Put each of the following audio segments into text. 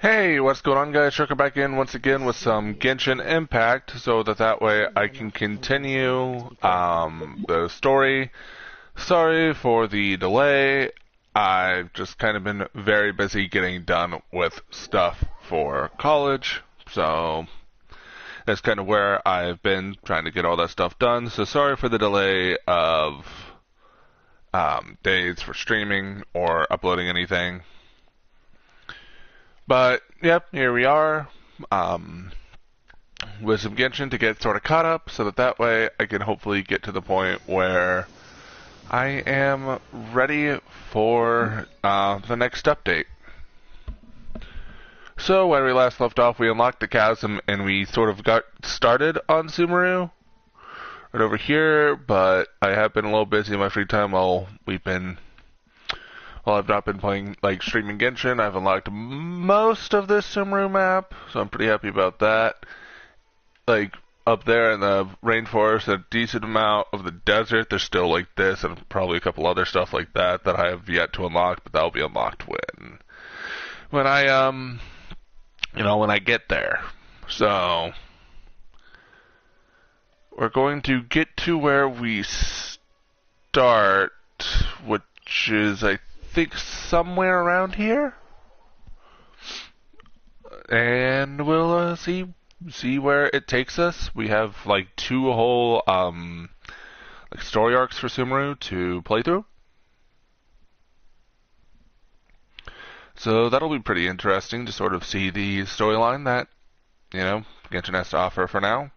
Hey, what's going on, guys? Chucker back in once again with some Genshin Impact, so that way I can continue the story. Sorry for the delay. I've just kind of been very busy getting done with stuff for college, so that's kind of where I've been trying to get all that stuff done. So sorry for the delay of days for streaming or uploading anything. But, yep, here we are, with some Genshin to get sort of caught up, so that way I can hopefully get to the point where I am ready for the next update. So, where we last left off, we unlocked the chasm, and we sort of got started on Sumeru, right over here, but I have been a little busy in my free time while I've not been playing, like, streaming Genshin. I've unlocked most of this Sumeru map, so I'm pretty happy about that. Like, up there in the rainforest, a decent amount of the desert, there's still, like, this and probably a couple other stuff like that that I have yet to unlock, but that'll be unlocked when I get there. So, we're going to get to where we start, which is, I think, somewhere around here, and we'll see where it takes us. We have like two whole like story arcs for Sumeru to play through, so that'll be pretty interesting to sort of see the storyline that Genshin has to offer for now.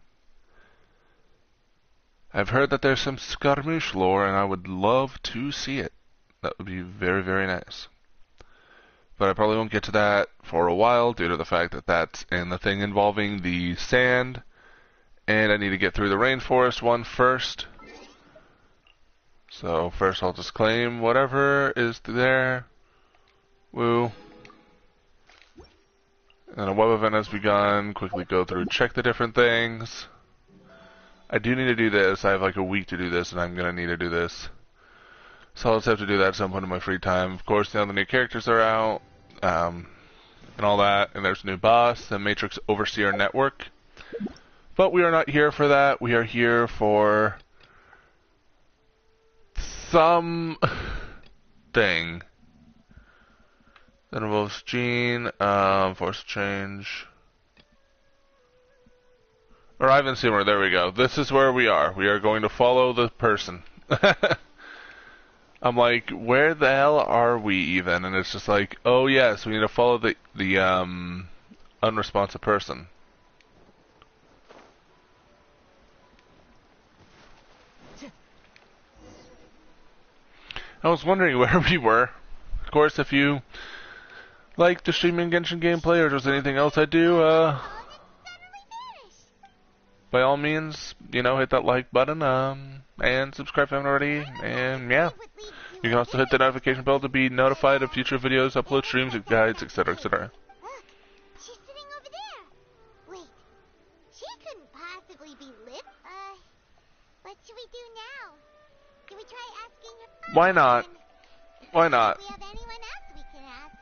I've heard that there's some Scaramouche lore, and I would love to see it. That would be very, very nice. But I probably won't get to that for a while due to the fact that that's in the thing involving the sand, and I need to get through the rainforest one first. So first I'll just claim whatever is there. Woo. And a web event has begun. Quickly go through, check the different things. I do need to do this. I have like a week to do this, and I'm going to need to do this. So I'll just have to do that at some point in my free time. Of course, now the new characters are out, and all that, and there's a new boss, the Matrix Overseer Network. But we are not here for that. We are here for some thing that involves Gene, force change. Arrive in Sumeru, there we go. This is where we are. We are going to follow the person. I'm like, where the hell are we even? And it's just like, oh yes, we need to follow the unresponsive person. I was wondering where we were. Of course, if you like the streaming Genshin gameplay or there's anything else I do, by all means, hit that like button, and subscribe if you haven't already, and yeah. You can also hit the notification bell to be notified of future videos, upload streams, guides, etc., etc. She's sitting over there. Wait, she couldn't possibly be Lip. What should we do now? Can we try asking her? Why not? Why not? If we have anyone else we can ask.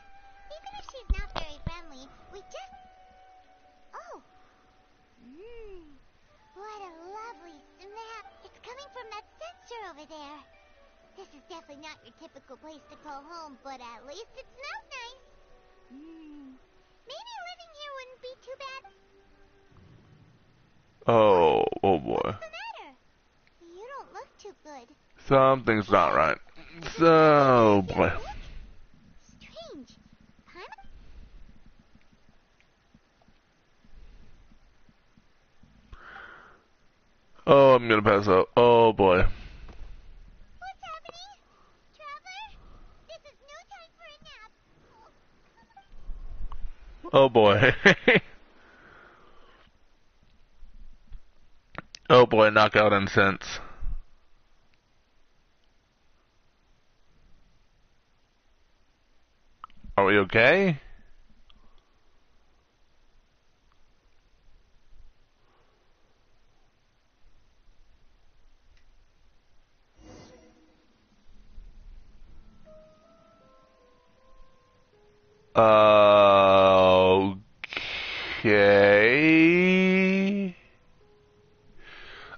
Even if she's not very friendly, we just... Oh. What a lovely smell. It's coming from that sensor over there. This is definitely not your typical place to call home, but at least it smells nice. Maybe living here wouldn't be too bad. Oh boy. What's the matter? You don't look too good. Something's not right. So, boy. Strange. Huh? Oh, I'm gonna pass out. Oh boy. What's happening? Traveler? This is no time for a nap. Oh boy. Oh boy, knockout incense. Are we okay? Okay.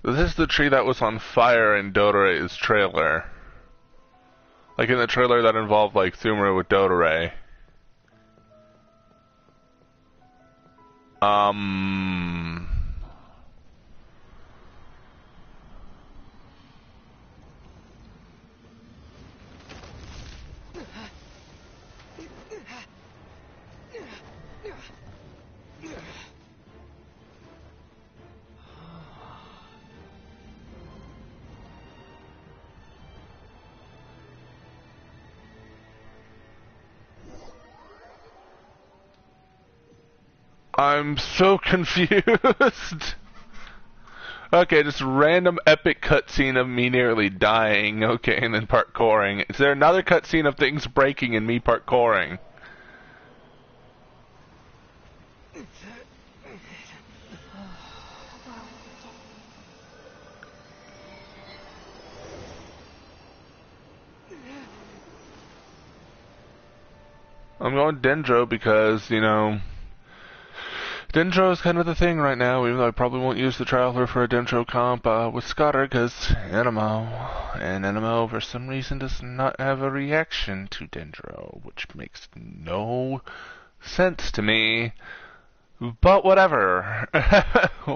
This is the tree that was on fire in Dodore's trailer. Like in the trailer that involved like Sumeru with Dodore. Um... I'm so confused. Okay, just random epic cutscene of me nearly dying. Okay, and then parkouring. Is there another cutscene of things breaking and me parkouring? I'm going Dendro because, you know, Dendro is kind of the thing right now, even though I probably won't use the trailer for a Dendro comp with Scotter, because Animo, and Animo for some reason does not have a reaction to Dendro, which makes no sense to me, but whatever.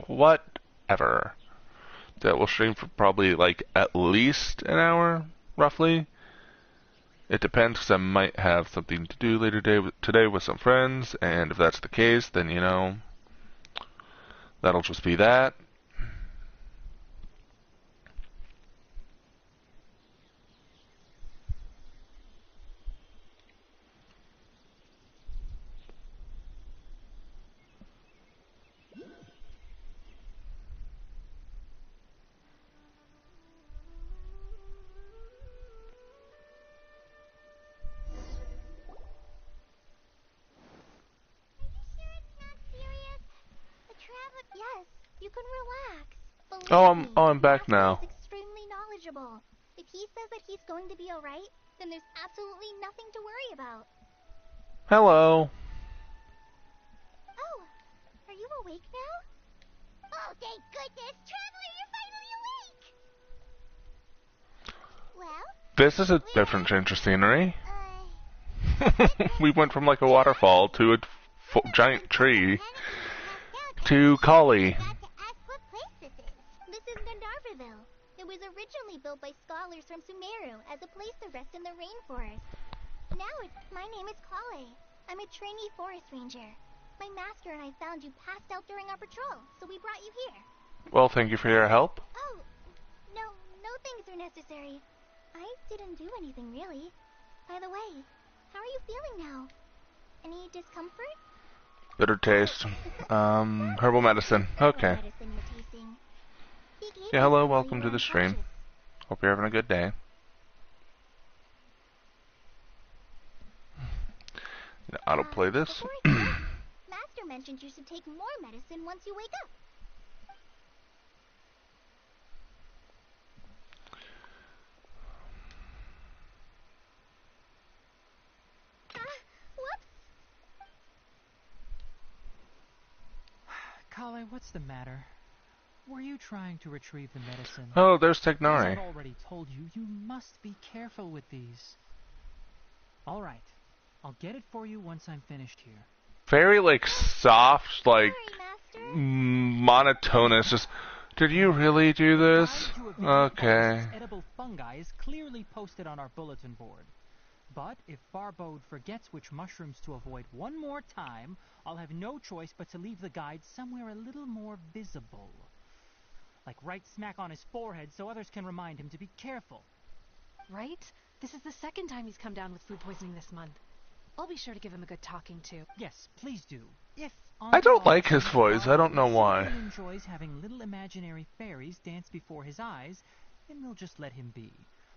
Whatever. That will stream for probably like at least an hour, roughly. It depends, because I might have something to do later today with some friends, and if that's the case, then, you know, that'll just be that. Yes, you can relax. Believe I'm me, back Master now. is extremely knowledgeable. If he says that he's going to be alright, then there's absolutely nothing to worry about. Hello. Oh, are you awake now? Oh, thank goodness! Traveler, you're finally awake! Well, This is a different change of scenery. We went from like a waterfall to a giant tree to Kali. This is Gandharvaville. It was originally built by scholars from Sumeru as a place to rest in the rainforest. My name is Kale. I'm a trainee forest ranger. My master and I found you passed out during our patrol, so we brought you here. Well, thank you for your help. Oh, no thanks are necessary. I didn't do anything really. By the way, how are you feeling now? Any discomfort? Bitter taste. Herbal medicine. Okay. Medicine you're tasting. He gave Yeah, me hello, some while welcome you to were the stream. unconscious. Hope you're having a good day. Autoplay this. Before it's done, Master mentioned you should take more medicine once you wake up. Whoops! Kale, what's the matter? Were you trying to retrieve the medicine? Oh, there's As Tegnari. I've already told you, you must be careful with these. Alright, I'll get it for you once I'm finished here. Very, like, soft, like, Sorry, Master. monotonous, just, did you really do this? Guide to a vision Okay. forest's edible fungi is clearly posted on our bulletin board. But if Barbode forgets which mushrooms to avoid one more time, I'll have no choice but to leave the guide somewhere a little more visible. Like right smack on his forehead so others can remind him to be careful. Right? This is the second time he's come down with food poisoning this month. I'll be sure to give him a good talking to. Yes, please do. If I don't like his voice. I don't know why. He enjoys having little imaginary fairies dance before his eyes, then we'll just let him be.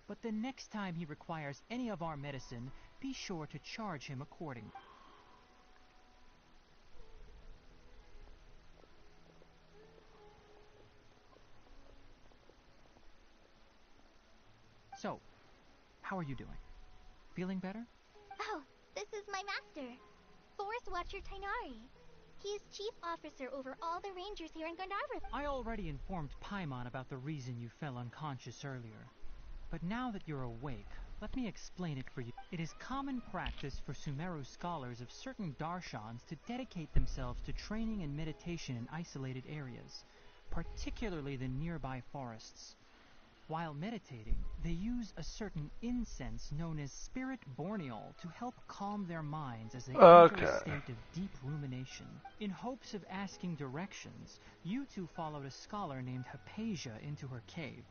But the next time he requires any of our medicine, be sure to charge him accordingly. So, how are you doing? Feeling better? Oh, this is my master, Forest Watcher Tainari. He is chief officer over all the rangers here in Gandharva. I already informed Paimon about the reason you fell unconscious earlier. But now that you're awake, let me explain it for you. It is common practice for Sumeru scholars of certain darshans to dedicate themselves to training and meditation in isolated areas, particularly the nearby forests. While meditating, they use a certain incense known as spirit borneol to help calm their minds as they enter a state of deep rumination. In hopes of asking directions, you two followed a scholar named Hypatia into her cave.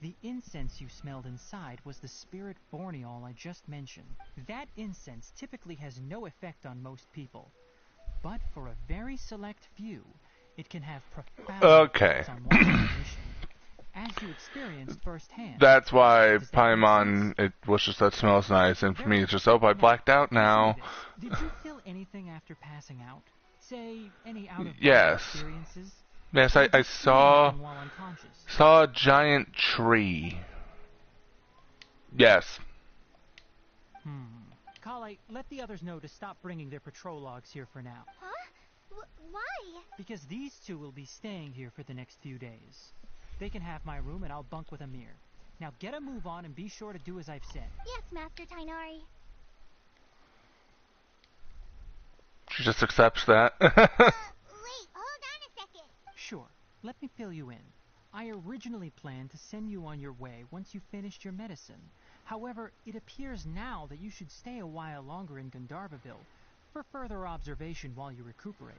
The incense you smelled inside was the spirit borneol I just mentioned. That incense typically has no effect on most people, but for a very select few, it can have profound effects on one's cognition, as you experienced firsthand. That's why Paimon, it was just that smells nice, and for me it's just, oh, I blacked out now. Did you feel anything after passing out? Say, any out-of-body experiences? Yes, I saw a giant tree. Yes. Kale, let the others know to stop bringing their patrol logs here for now. Huh? Why? Because these two will be staying here for the next few days. They can have my room and I'll bunk with Amir. Now get a move on and be sure to do as I've said. Yes, Master Tainari. She just accepts that. Wait, hold on a second. Sure, let me fill you in. I originally planned to send you on your way once you finished your medicine. However, it appears now that you should stay a while longer in Gandharvaville for further observation while you recuperate.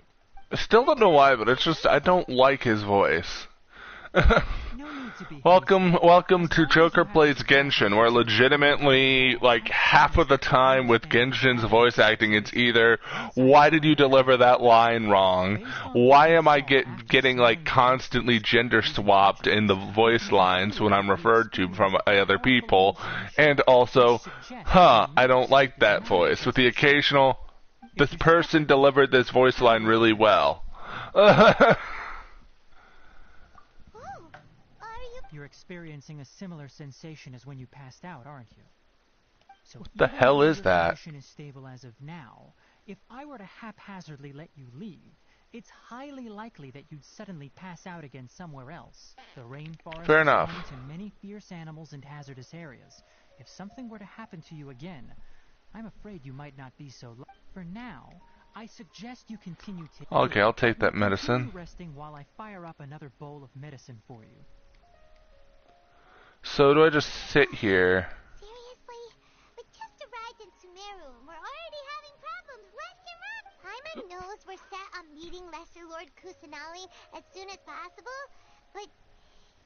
I still don't know why, but it's just, I don't like his voice. Welcome to Joker Plays Genshin, where legitimately, like, half of the time with Genshin's voice acting, it's either, why did you deliver that line wrong? Why am I getting, like, constantly gender swapped in the voice lines when I'm referred to from other people? And also, I don't like that voice, with the occasional, this person delivered this voice line really well. You're experiencing a similar sensation as when you passed out, aren't you? So what the hell is that? Your condition is stable as of now. If I were to haphazardly let you leave, it's highly likely that you'd suddenly pass out again somewhere else. The rainforest Fair is enough. home to many fierce animals and hazardous areas. If something were to happen to you again, I'm afraid you might not be so lucky. For now, I suggest you continue taking. Okay, I'll take that medicine. Resting while I fire up another bowl of medicine for you. So do I just sit here? Seriously? We just arrived in Sumeru and we're already having problems left and right. Paimon knows we're set on meeting Lesser Lord Kusanali as soon as possible, but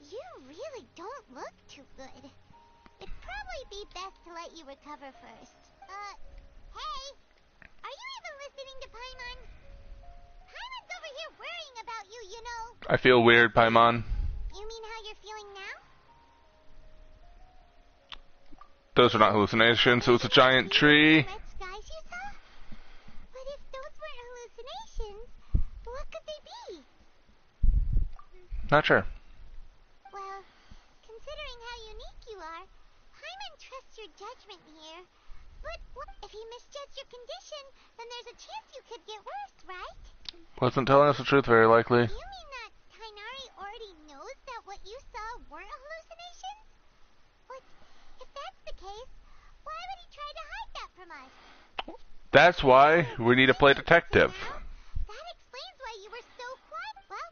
you really don't look too good. It'd probably be best to let you recover first. Hey! Are you even listening to Paimon? Paimon's over here worrying about you, you know. I feel weird, Paimon. You mean how you're feeling now? Those are not hallucinations, so it's a giant tree. Red skies you saw? But if those weren't hallucinations, what could they be? Not sure. Well, considering how unique you are, Paimon trusts your judgment here. But what if you misjudge your condition, then there's a chance you could get worse, right? Wasn't telling us the truth, very likely. Do you mean that Tainari already knows that what you saw weren't hallucinations? What if that's the case, why would he try to hide that from us? That's why we need to play detective. That explains why you were so quiet. Well,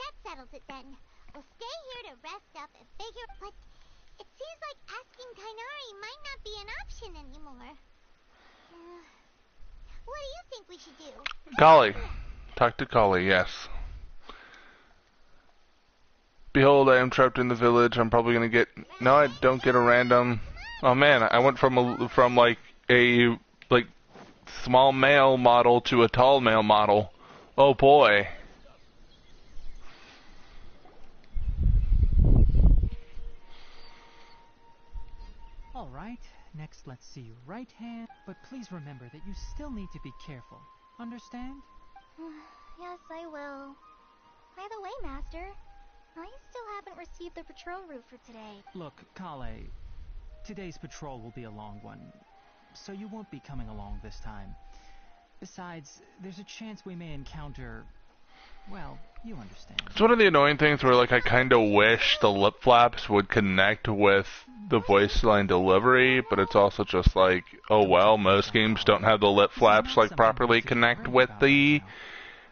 that settles it then. We'll stay here to rest up and figure. But it seems like asking Tainari might not be an option anymore. What do you think we should do? Kali. Talk to Kali, yes. Behold, I am trapped in the village. I'm probably gonna get. No, I don't get a random. Oh man, I went from like a small male model to a tall male model. Oh boy. All right. Next, let's see your right hand. But please remember that you still need to be careful. Understand? Yes, I will. By the way, Master, I still haven't received the patrol route for today. Look, Kale, today's patrol will be a long one, so you won't be coming along this time. Besides, there's a chance we may encounter... Well, you understand. It's one of the annoying things where, like, I kind of wish the lip flaps would connect with the voice line delivery, but it's also just like, oh well, most games don't have the lip flaps, like, properly connect with the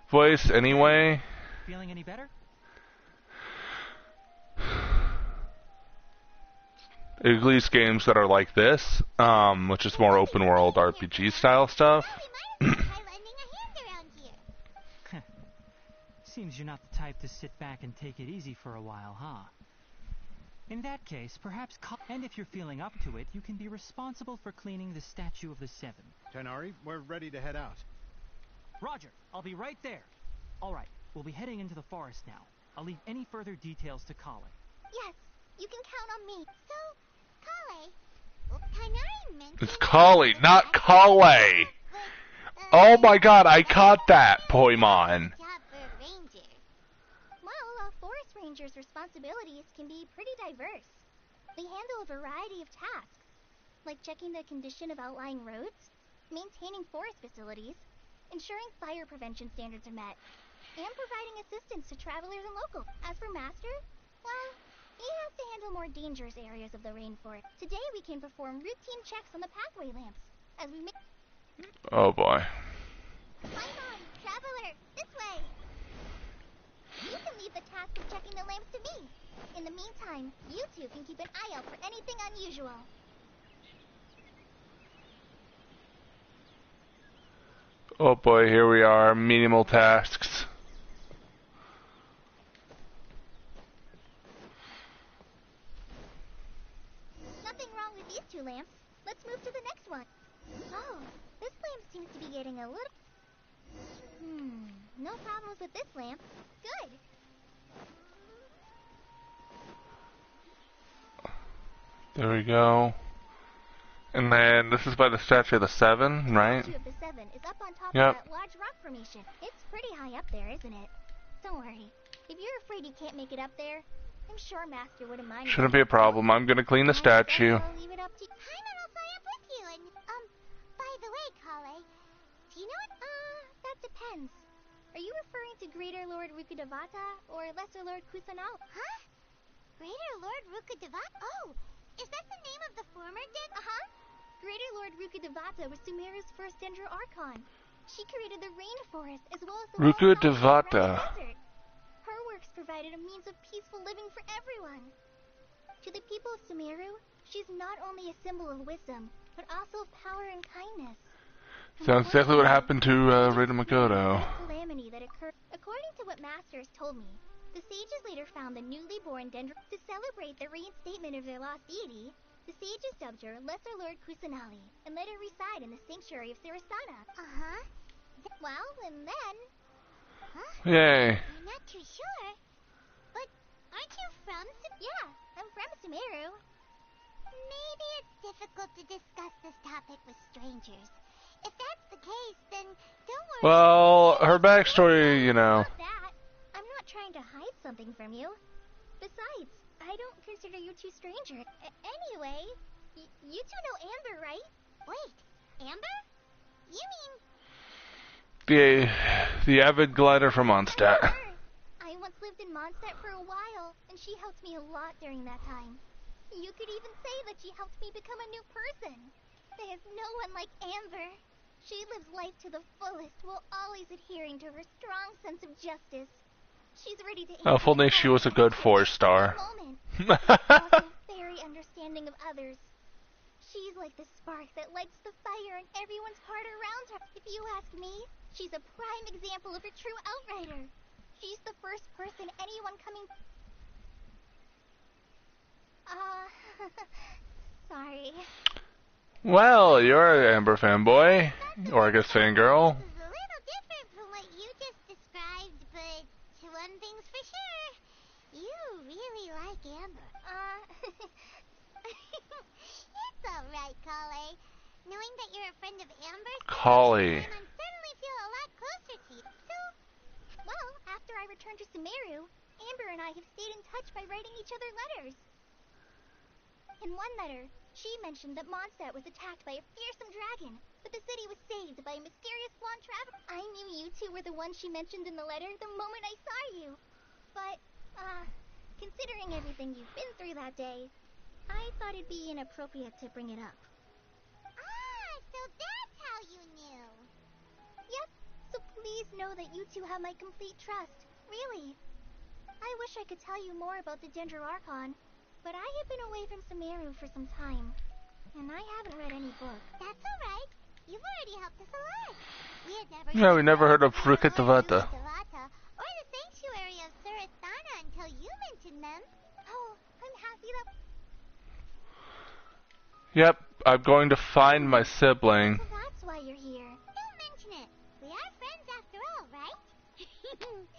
voice anyway. Feeling any better? At least games that are like this, which is more open world RPG style stuff. Seems you're not the type to sit back and take it easy for a while, huh? In that case, perhaps... And if you're feeling up to it, you can be responsible for cleaning the Statue of the Seven. Tighnari, we're ready to head out. Roger, I'll be right there. All right, we'll be heading into the forest now. I'll leave any further details to Kale. Yes, you can count on me. So, Kale, Tighnari mentioned... It's Kale, not Kale! Oh my god, I caught that, Poimon! Well, a forest ranger's responsibilities can be pretty diverse. They handle a variety of tasks, like checking the condition of outlying roads, maintaining forest facilities, ensuring fire prevention standards are met, and providing assistance to travelers and locals. As for Master, well, he has to handle more dangerous areas of the rainforest. Today we can perform routine checks on the pathway lamps, as we make... Oh boy. Paimon, traveler, this way! You can leave the task of checking the lamps to me. In the meantime, you two can keep an eye out for anything unusual. Oh boy, here we are, menial tasks. Nothing wrong with these two lamps. Let's move to the next one. Oh, this lamp seems to be getting a little... no problems with this lamp. Good. There we go. And then this is by the Statue of the Seven, right? The Statue of the Seven is up on top Yep. of that large rock formation. It's pretty high up there, isn't it? Don't worry. If you're afraid you can't make it up there, I'm sure Master wouldn't mind. Shouldn't be a problem. I'm gonna clean the statue. I'll leave it up to you. Paimon will fly up with you, and, by the way, Kale, do you know what? That depends. Are you referring to Greater Lord Rukkhadevata or Lesser Lord Kusanal? Huh? Greater Lord Rukkhadevata? Oh, is that the name of the former dead? Uh-huh. Greater Lord Rukkhadevata was Sumeru's first Dendro Archon. She created the rainforest as well as the Rukkhadevata. desert. Her works provided a means of peaceful living for everyone. To the people of Sumeru, she's not only a symbol of wisdom, but also of power and kindness. Sounds exactly what happened to Rita Makoto. Calamity that occurred. According to what Master has told me, the sages later found the newly born Dendro. To celebrate the reinstatement of their lost deity, the sages dubbed her Lesser Lord Kusanali and let her reside in the sanctuary of Sarasana. Uh-huh. Well, and then... Huh? Yay. I'm not too sure. But aren't you from Yeah, I'm from Sumeru. Maybe it's difficult to discuss this topic with strangers. If that's the case, then don't worry. Well, her backstory, you know. That. I'm not trying to hide something from you. Besides, I don't consider you two strangers. Anyway, you two know Amber, right? Wait, Amber? You mean... The avid glider from Mondstadt. I once lived in Mondstadt for a while, and she helped me a lot during that time. You could even say that she helped me become a new person. There's no one like Amber. She lives life to the fullest while always adhering to her strong sense of justice. She's ready to... If only she was a good 4-star. Also very understanding of others. She's like the spark that lights the fire in everyone's heart around her. If you ask me, she's a prime example of a true outrider. She's the first person anyone coming... sorry. Well, you're an Amber fanboy. Or I guess fangirl. This is a little different from what you just described, but one thing's for sure. You really like Amber. It's alright, Kale. Knowing that you're a friend of Amber's... Kale. I certainly feel a lot closer to you. So, well, after I returned to Sumeru, Amber and I have stayed in touch by writing each other letters. In one letter, she mentioned that Mondstadt was attacked by a fearsome dragon, but the city was saved by a mysterious blonde you two were the ones she mentioned in the letter the moment I saw you. But, considering everything you've been through that day, I thought it'd be inappropriate to bring it up. Ah, so that's how you knew. Yep, so please know that you two have my complete trust. Really. I wish I could tell you more about the Ginger Archon, but I have been away from Sumeru for some time, and I haven't read any book. That's alright. You've already helped us a lot. We had never Yeah, we never heard of Rukkhadevata Rukkhadevata. or the Sanctuary of Surasthana until you mentioned them. Oh, I'm happy that... Yep, I'm going to find my sibling. So that's why you're here. Don't mention it. We are friends after all, right?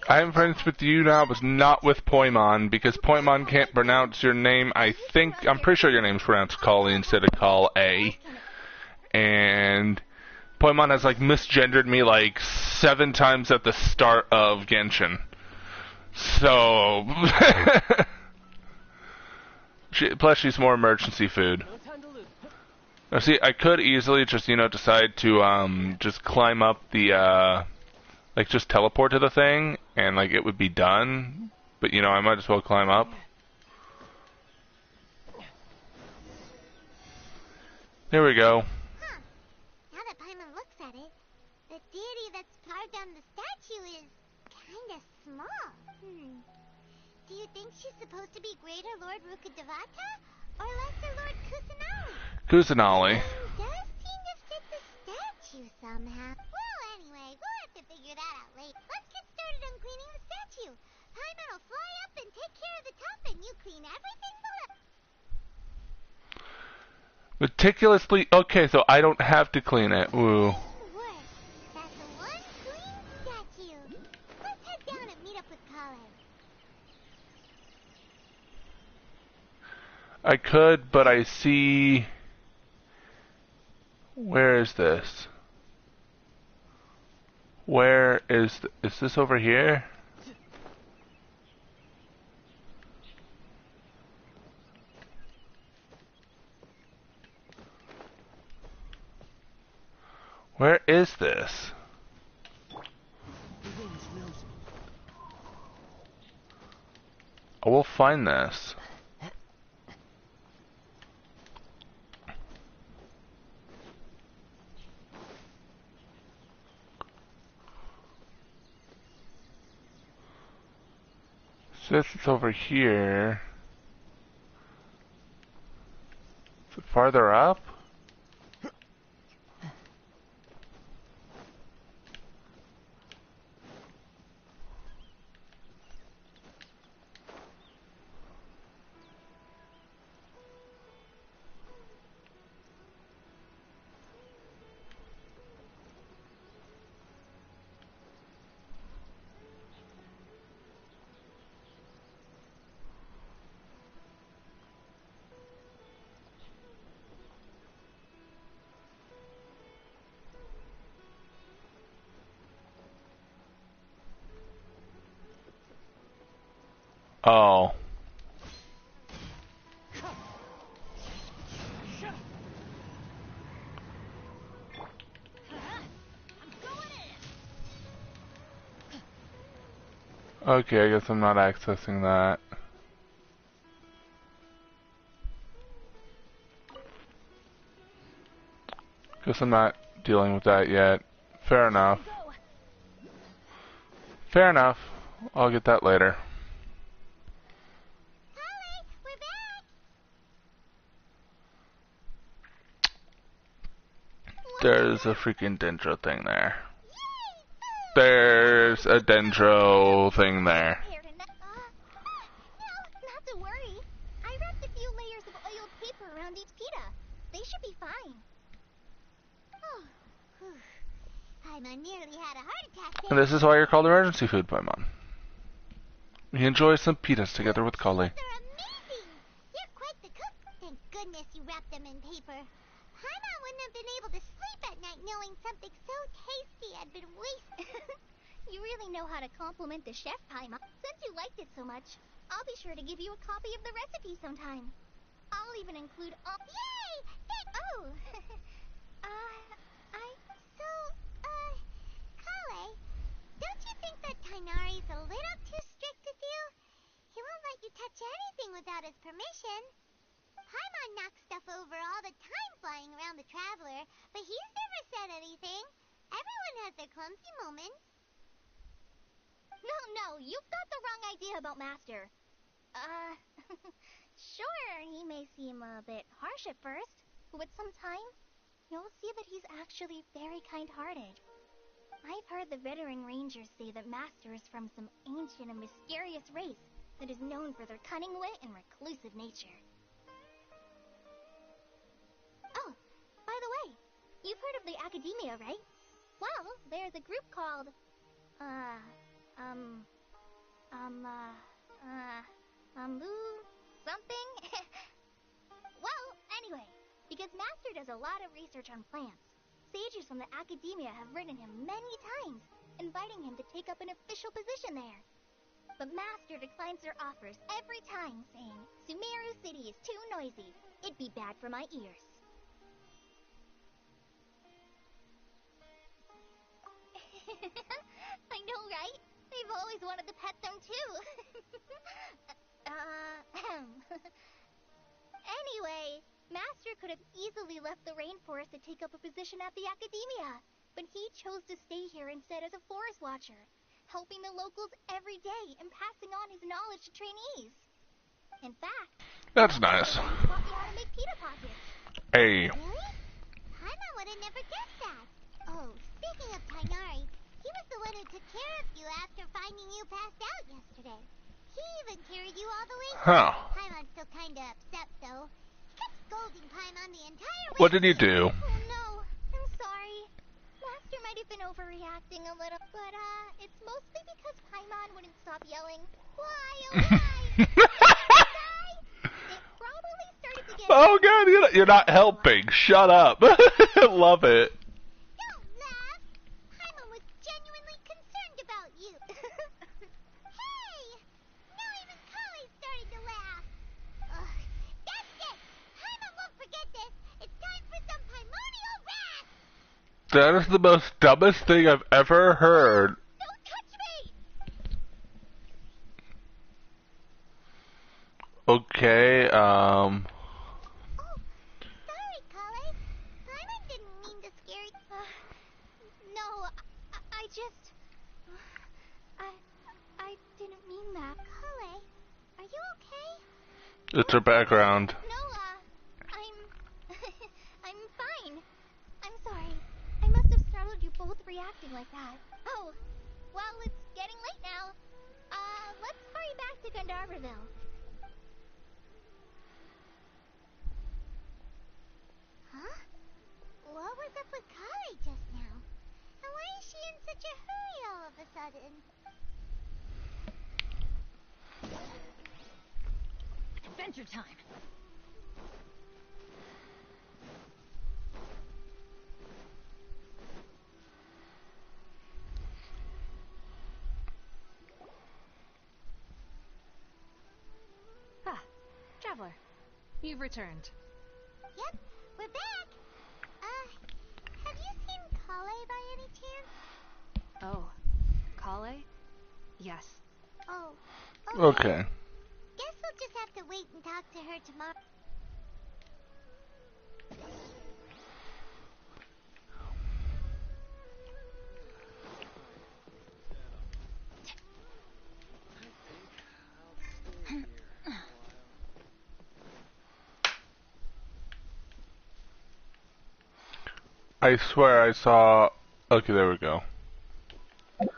I'm friends with you now, but not with Poimon, because Poimon can't pronounce your name. I'm pretty sure your name's pronounced Kali instead of Call A. And Poimon has, like, misgendered me, like, 7 times at the start of Genshin. So... plus, she's more emergency food. Now, see, I could easily just, decide to, just climb up the, like, just teleport to the thing, and, like, it would be done. But, I might as well climb up. There we go. Huh. Now that Paimon looks at it, the deity that's carved on the statue is kinda small. Do you think she's supposed to be Greater Lord Rukkhadevata or Lesser Lord Kusanali? Kusanali. Does seem to fit the statue somehow. Well, anyway, we'll have to figure that out later. Let's get started on cleaning the statue. Paimon will fly up and take care of the top, and you clean everything below. Meticulously... Okay, so I don't have to clean it. Ooh. Work. That's the one clean statue. Let's head down and meet up with Kale. I could, but I see... Where is this? Where is... Is this over here? Where is this? I will find this. Since it's over here... Is it farther up? Oh. Okay, I guess I'm not accessing that. Guess I'm not dealing with that yet. Fair enough. Fair enough. I'll get that later. Kale, we're back. There's a freaking dendro thing there. There's a dendro thing there. No, not to worry. I wrapped a few layers of oiled paper around each pita. They should be fine. Oh, whew. Paimon nearly had a heart attack And there. this is why you're called emergency food, Paimon. We enjoy some pitas together with Kali. They're amazing. You're quite the cook. Thank goodness you wrapped them in paper. Paimon wouldn't have been able to sleep at night knowing something so tasty had been wasted. You really know how to compliment the chef, Paimon. Since you liked it so much, I'll be sure to give you a copy of the recipe sometime. I'll even include all... Yay! Thanks. Oh! So, Kale, permission. Paimon knocks stuff over all the time flying around the Traveler, but he's never said anything. Everyone has their clumsy moments. No, you've got the wrong idea about Master. Sure, he may seem a bit harsh at first, but with some time, you'll see that he's actually very kind-hearted. I've heard the veteran rangers say that Master is from some ancient and mysterious race that is known for their cunning wit and reclusive nature. Oh, by the way, you've heard of the Academia, right? Well, there's a group called, something? Well, anyway, because Master does a lot of research on plants, sages from the Academia have written him many times, inviting him to take up an official position there. But Master declines their offers every time, saying, Sumeru City is too noisy. It'd be bad for my ears. I know, right? They've always wanted to pet them, too. Anyway, Master could have easily left the rainforest to take up a position at the Academia, but he chose to stay here instead as a forest watcher, helping the locals every day and passing on his knowledge to trainees. In fact, That's nice. he taught me how to make pita pockets. Hey. Really? Paimon would have never guessed that. Oh, speaking of Tainari, he was the one who took care of you after finding you passed out yesterday. He even carried you all the way home. Huh. Paimon's still kinda upset, though. He kept scolding Paimon the entire way. What did you do? Oh no, I'm sorry. Master might have been overreacting a little, but it's mostly because Paimon wouldn't stop yelling, why, oh why? It probably started to get... Oh god, you're not helping. Shut up. Love it. Don't laugh. Paimon was genuinely concerned about you. Hey! Now even Kali started to laugh. Ugh, that's it. Paimon won't forget this. It's time for some primordial wrath. That is the most dumbest thing I've ever heard. Don't touch me! Okay, Oh, sorry, Kali. Paimon didn't mean to scare you. No, I just... I didn't mean that. Kali, are you okay? it's her background. No, I'm fine. I'm sorry. I must have startled you both reacting like that. Oh, well, it's getting late now. Let's hurry back to Gandharville. Huh? What was up with Kali just now? And why is she in such a hurry all of a sudden? Adventure time! Ah, Traveler. You've returned. Yep, we're back. Have you seen Kale by any chance? Oh, Kale? Yes. Oh, Okay. Guess we'll just have to wait and talk to her tomorrow. I swear I saw... Okay, there we go. It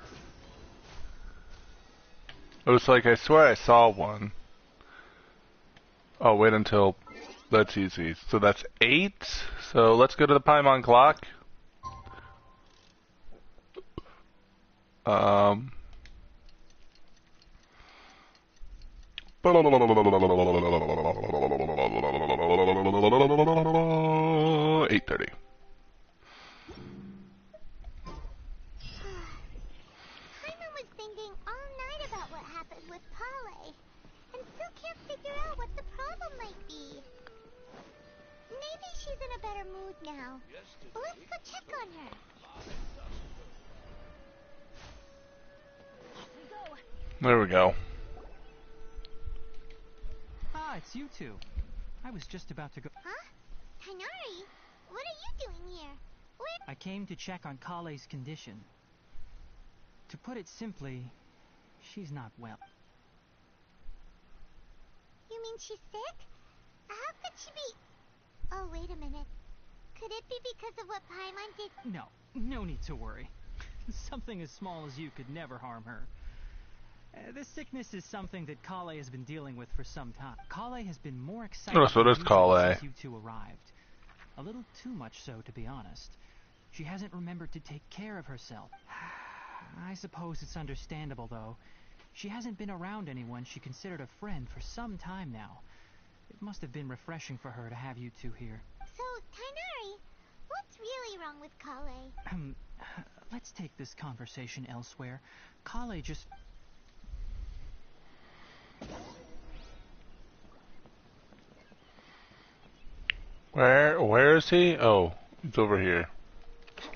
was like, I swear I saw one. Oh, wait until... That's easy. So that's 8. So let's go to the Paimon clock. Um... 8:30. Paimon was thinking all night about what happened with Kale, and still can't figure out what the problem might be. Maybe she's in a better mood now. Well, let's go check on her. There we go. Ah, it's it's you two. I was just about to go. Huh? Tainari? What are you doing here? Where? I came to check on Kale's condition. To put it simply, she's not well. You mean she's sick? How could she be... Oh, wait a minute. Could it be because of what Paimon did? No, no need to worry. Something as small as you could never harm her. This sickness is something that Kale has been dealing with for some time. Kale has been more excited Oh, so does Kale. since you two arrived. A little too much so, to be honest. She hasn't remembered to take care of herself. I suppose it's understandable, though. She hasn't been around anyone she considered a friend for some time now. It must have been refreshing for her to have you two here. So, Tainari, what's really wrong with Kale? Let's take this conversation elsewhere. Kale just... Where is he? Oh, he's over here.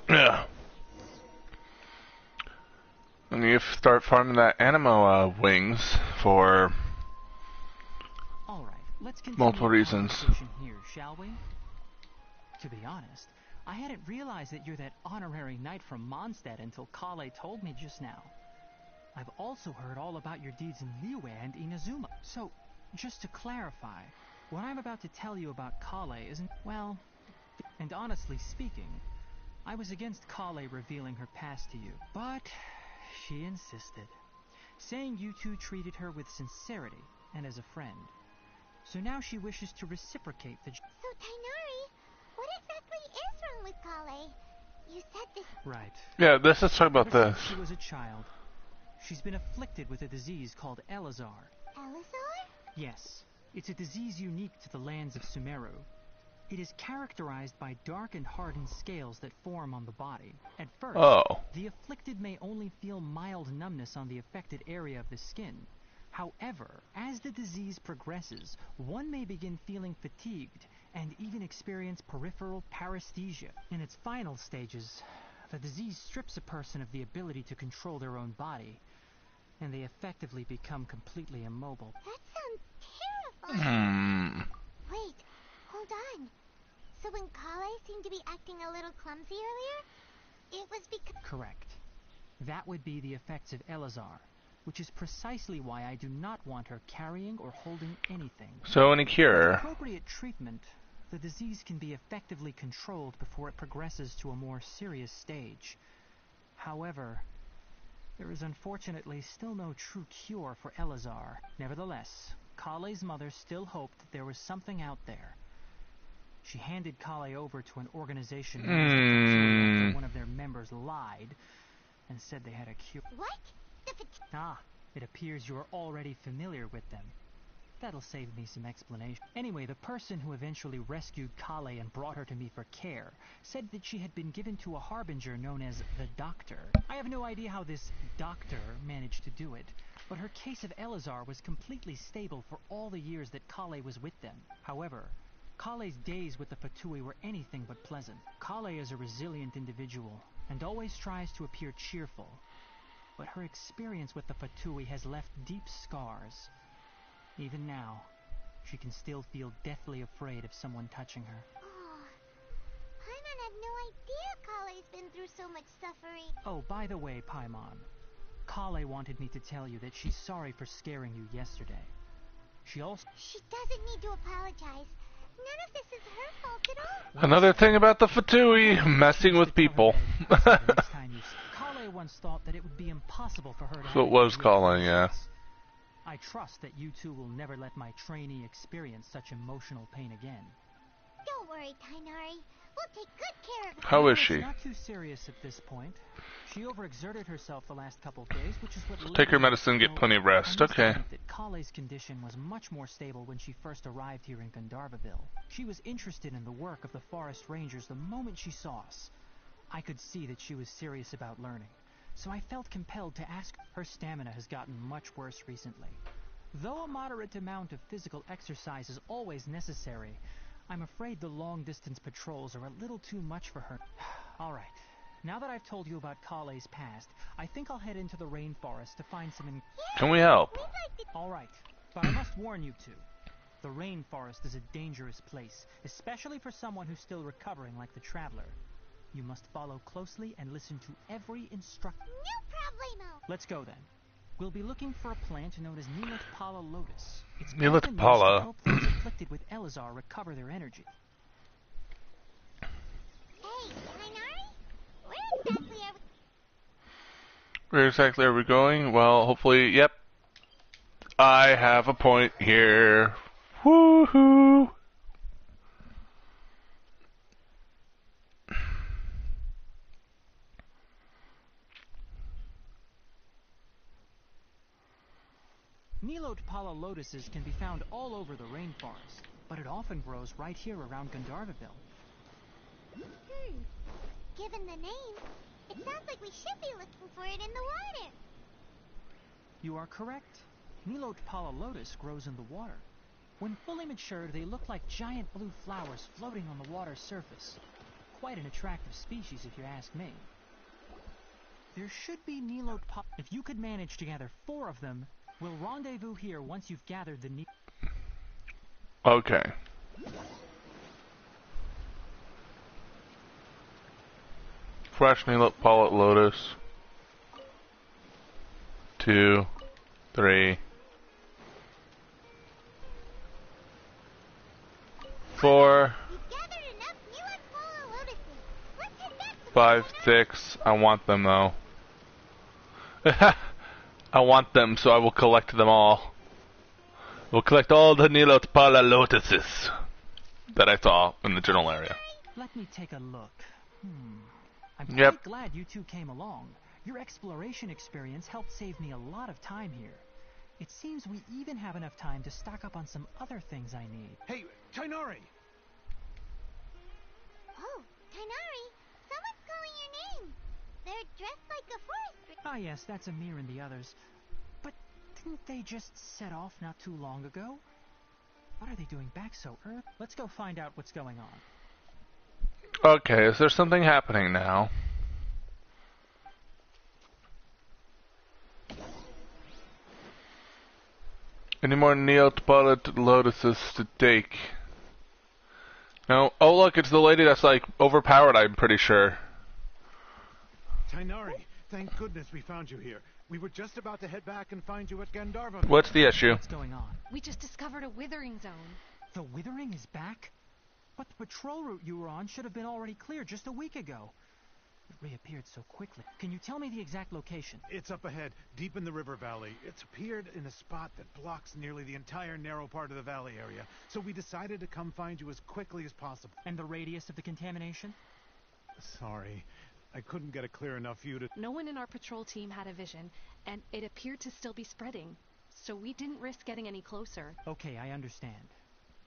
Yeah. And you start farming that animo wings for All right, let's continue multiple the reasons. conversation here, shall we? To be honest, I hadn't realized that you're that honorary knight from Mondstadt until Kale told me just now. I've also heard all about your deeds in Liyue and Inazuma. So, just to clarify, what I'm about to tell you about Kale isn't, well, and honestly speaking, I was against Kale revealing her past to you, but she insisted, saying you two treated her with sincerity and as a friend. So now she wishes to reciprocate the... So, Tainari, what exactly is wrong with Kale? You said this... Right. Yeah, let's just talk about Ever this. since she was a child, she's been afflicted with a disease called Elazar. Elazar? Yes, it's a disease unique to the lands of Sumeru. It is characterized by dark and hardened scales that form on the body. At first, Oh. the afflicted may only feel mild numbness on the affected area of the skin. However, as the disease progresses, one may begin feeling fatigued and even experience peripheral paresthesia. In its final stages, the disease strips a person of the ability to control their own body, and they effectively become completely immobile. That sounds terrifying. Wait, hold on. So when Kale seemed to be acting a little clumsy earlier, it was because... Correct. That would be the effects of Elazar, which is precisely why I do not want her carrying or holding anything. So any With cure? appropriate treatment, the disease can be effectively controlled before it progresses to a more serious stage. However, there is unfortunately still no true cure for Elazar. Nevertheless, Kale's mother still hoped that there was something out there. She handed Kale over to an organization known as the Fatui after one of their members lied and said they had a cure. What? Ah, it appears you are already familiar with them. That'll save me some explanation. Anyway, the person who eventually rescued Kale and brought her to me for care said that she had been given to a harbinger known as the Doctor. I have no idea how this Doctor managed to do it, but her case of Elazar was completely stable for all the years that Kale was with them. However, Kale's days with the Fatui were anything but pleasant. Kale is a resilient individual and always tries to appear cheerful, but her experience with the Fatui has left deep scars. Even now, she can still feel deathly afraid of someone touching her. Oh, Paimon had no idea Kale's been through so much suffering. Oh, by the way, Paimon, Kale wanted me to tell you that she's sorry for scaring you yesterday. She also... She doesn't need to apologize. None of this is her fault at all. Another thing about the Fatui, messing with people. Kale once thought that it would be impossible for her to So it was Kale, yeah. I trust that you two will never let my trainee experience such emotional pain again. Don't worry, Tainari. We'll take good care of her. How is It's she? not too serious at this point. She overexerted herself the last couple of days, which is what led Take her me- medicine, get Well, plenty of rest. I must Okay. admit that Kale's condition was much more stable when she first arrived here in Gandharvaville. She was interested in the work of the forest rangers the moment she saw us. I could see that she was serious about learning, so I felt compelled to ask. Her stamina has gotten much worse recently. Though a moderate amount of physical exercise is always necessary, I'm afraid the long-distance patrols are a little too much for her. All right. Now that I've told you about Kale's past, I think I'll head into the rainforest to find some... Can we help? We'd like to... All right, but I must warn you two. The rainforest is a dangerous place, especially for someone who's still recovering like the traveler. You must follow closely and listen to every instruction. No problemo! Let's go then. We'll be looking for a plant known as Pala lotus. It's often used to Pala. help those afflicted with Elazar recover their energy. Hey, Tainari? Where exactly are we? Where exactly are we going? Well, hopefully, yep. I have a point here. Woohoo! Pala lotuses can be found all over the rainforest, but it often grows right here around Gandharvaville. Given the name, it sounds like we should be looking for it in the water. You are correct. Pala lotus grows in the water. When fully matured, they look like giant blue flowers floating on the water's surface. Quite an attractive species, if you ask me. There should be Pala. If you could manage to gather 4 of them, we'll rendezvous here once you've gathered the Okay. Fresh Pala lotus. 2, 3, 4, 5, 6. I want them though. I want them, so I will collect them all. We'll collect all the Pala lotuses that I saw in the general area. Let me take a look. I'm quite glad you two came along. Your exploration experience helped save me a lot of time here. It seems we even have enough time to stock up on some other things I need. Hey, Tainari! Oh, Tainari, someone's calling your name. They're dressed like a forest. Ah yes, that's Amir and the others. But didn't they just set off not too long ago? What are they doing back so early? Let's go find out what's going on. Okay, is there something happening now? Any more Pala lotuses to take? No. Oh look, it's the lady that's like overpowered, I'm pretty sure. Tainari, thank goodness we found you here. We were just about to head back and find you at Gandharva. What's the issue? What's going on? We just discovered a withering zone. The withering is back? But the patrol route you were on should have been already cleared just a week ago. It reappeared so quickly. Can you tell me the exact location? It's up ahead, deep in the river valley. It's appeared in a spot that blocks nearly the entire narrow part of the valley area. So we decided to come find you as quickly as possible. And the radius of the contamination? Sorry, I couldn't get a clear enough view to... No one in our patrol team had a vision, and it appeared to still be spreading. So we didn't risk getting any closer. Okay, I understand.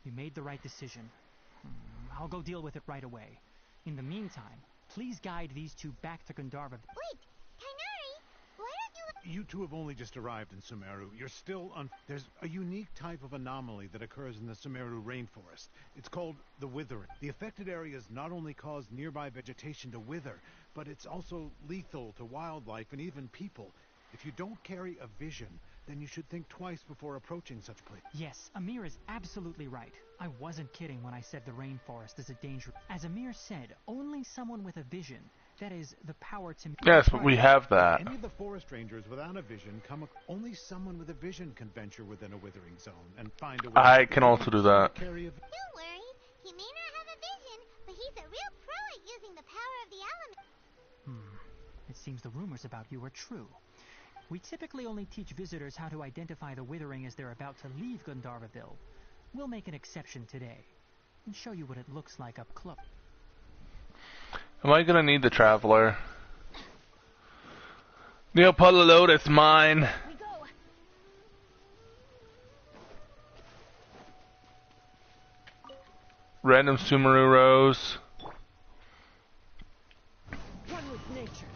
You made the right decision. I'll go deal with it right away. In the meantime, please guide these two back to Gandharva. Wait, Tainari, why don't you... You two have only just arrived in Sumeru. You're still on... There's a unique type of anomaly that occurs in the Sumeru rainforest. It's called the withering. The affected areas not only cause nearby vegetation to wither, but it's also lethal to wildlife and even people. If you don't carry a vision, then you should think twice before approaching such place. Yes, Amir is absolutely right. I wasn't kidding when I said the rainforest is a danger. As Amir said, only someone with a vision, that is, the power to... Yes, but we have that. Any of the forest rangers without a vision only someone with a vision can venture within a withering zone and find a way. I can also do that. Don't worry, he may not have a vision, but he's a real pro at using the power of the element. It seems the rumors about you are true. We typically only teach visitors how to identify the withering as they're about to leave Gandharvaville. We'll make an exception today and show you what it looks like up close. Am I gonna need the traveler? Pala lotus, mine. We go. Random Sumeru rose. One with nature.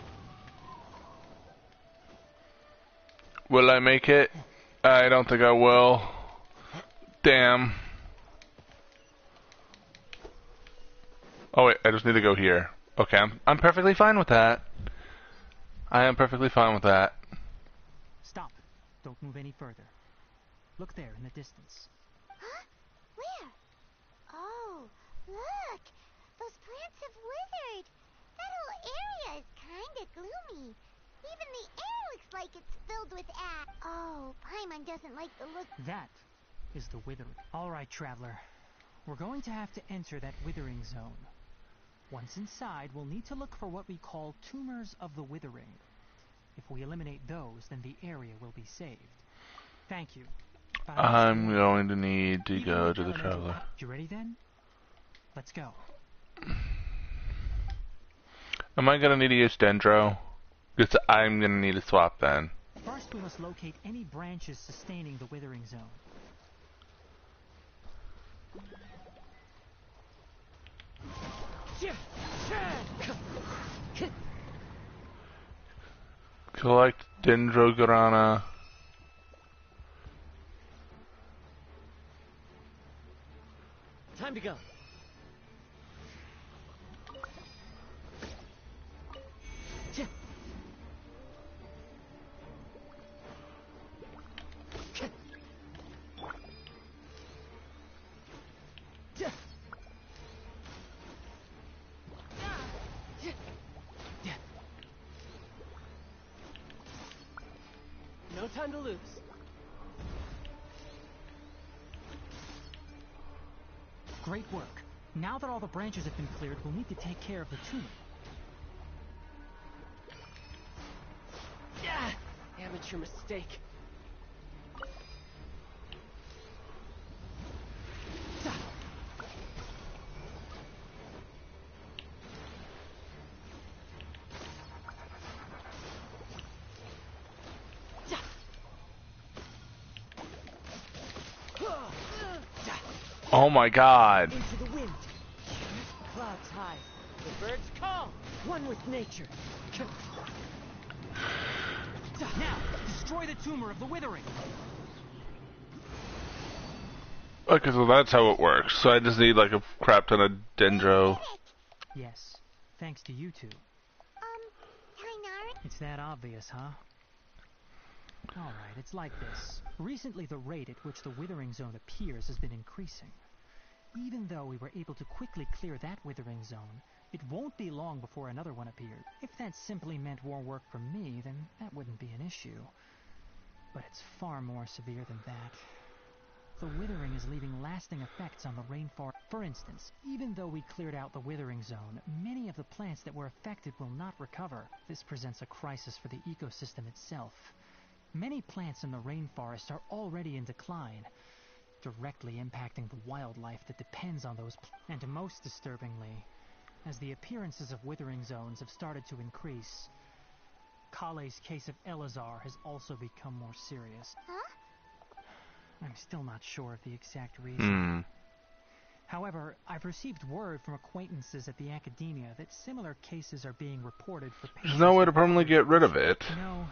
Will I make it? I don't think I will. Damn. Oh wait, I just need to go here. Okay, I'm perfectly fine with that. I am perfectly fine with that. Stop. Don't move any further. Look there in the distance. Huh? Where? Oh, look! Those plants have withered. That whole area is kinda gloomy. Even the air looks like it's filled with ash. Oh, Paimon doesn't like the look. That is the withering. Alright, traveler. We're going to have to enter that withering zone. Once inside, we'll need to look for what we call tumors of the withering. If we eliminate those, then the area will be saved. Thank you. I'm going to need to go to the traveler. You ready then? Let's go. Am I gonna need to use Dendro? Because I'm gonna need to swap then. First, we must locate any branches sustaining the withering zone. Collect Dendrograna. Time to go. No time to lose. Great work. Now that all the branches have been cleared, we'll need to take care of the tumor. Amateur mistake. Oh my god. Into the wind. Clouds high. The birds call. One with nature. Now, destroy the tumor of the withering. Okay, so that's how it works. So I just need like a crap ton of Dendro. Yes, thanks to you two. Tainari? It's that obvious, huh? Alright, it's like this. Recently the rate at which the withering zone appears has been increasing. Even though we were able to quickly clear that withering zone, it won't be long before another one appeared. If that simply meant more work for me, then that wouldn't be an issue. But it's far more severe than that. The withering is leaving lasting effects on the rainforest. For instance, even though we cleared out the withering zone, many of the plants that were affected will not recover. This presents a crisis for the ecosystem itself. Many plants in the rainforest are already in decline, directly impacting the wildlife that depends on those plants. And most disturbingly, as the appearances of withering zones have started to increase, Kale's case of Elazar has also become more serious. Huh? I'm still not sure of the exact reason. Hmm. However, I've received word from acquaintances at the academia that similar cases are being reported for patients. There's no way to permanently get rid of it. No,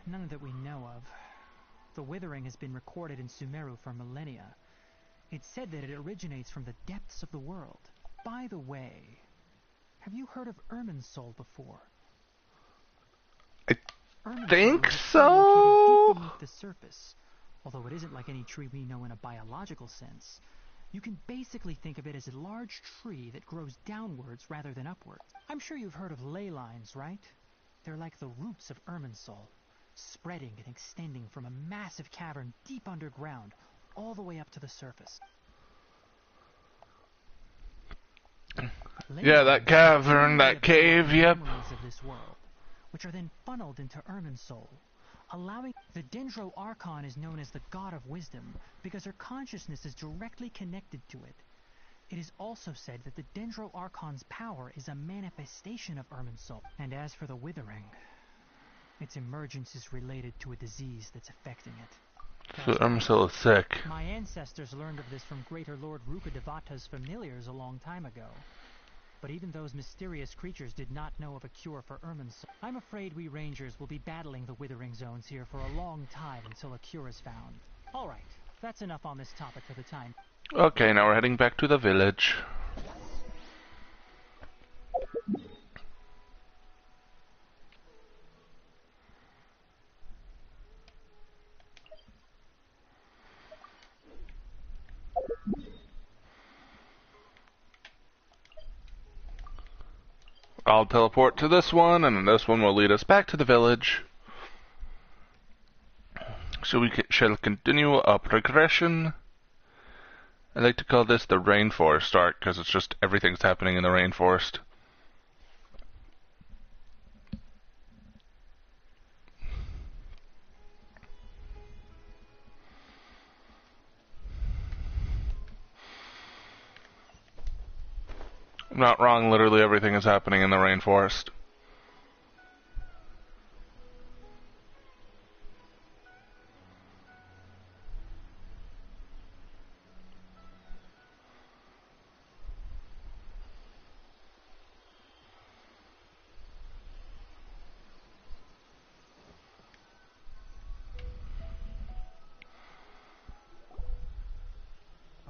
none that we know of. The withering has been recorded in Sumeru for millennia. It's said that it originates from the depths of the world. By the way, have you heard of Irminsul before? I Irminsul think is a tree so. located deep beneath the surface. Although it isn't like any tree we know in a biological sense. You can basically think of it as a large tree that grows downwards rather than upwards. I'm sure you've heard of ley lines, right? They're like the roots of Irminsul, spreading and extending from a massive cavern deep underground, all the way up to the surface. Yeah, that cavern, that cave, yep. Memories of this world, which are then funneled into Irminsul, allowing the Dendro Archon is known as the God of Wisdom because her consciousness is directly connected to it. It is also said that the Dendro Archon's power is a manifestation of Irminsul. And as for the withering, its emergence is related to a disease that's affecting it. So Irminsul is sick. My ancestors learned of this from Greater Lord Rukadevata's familiars a long time ago. But even those mysterious creatures did not know of a cure for Irminsul. I'm afraid we rangers will be battling the withering zones here for a long time until a cure is found. Alright, that's enough on this topic for the time. Okay, now we're heading back to the village. I'll teleport to this one, and then this one will lead us back to the village. So we shall continue our progression. I like to call this the rainforest arc, because it's just everything's happening in the rainforest. I'm not wrong, literally everything is happening in the rainforest.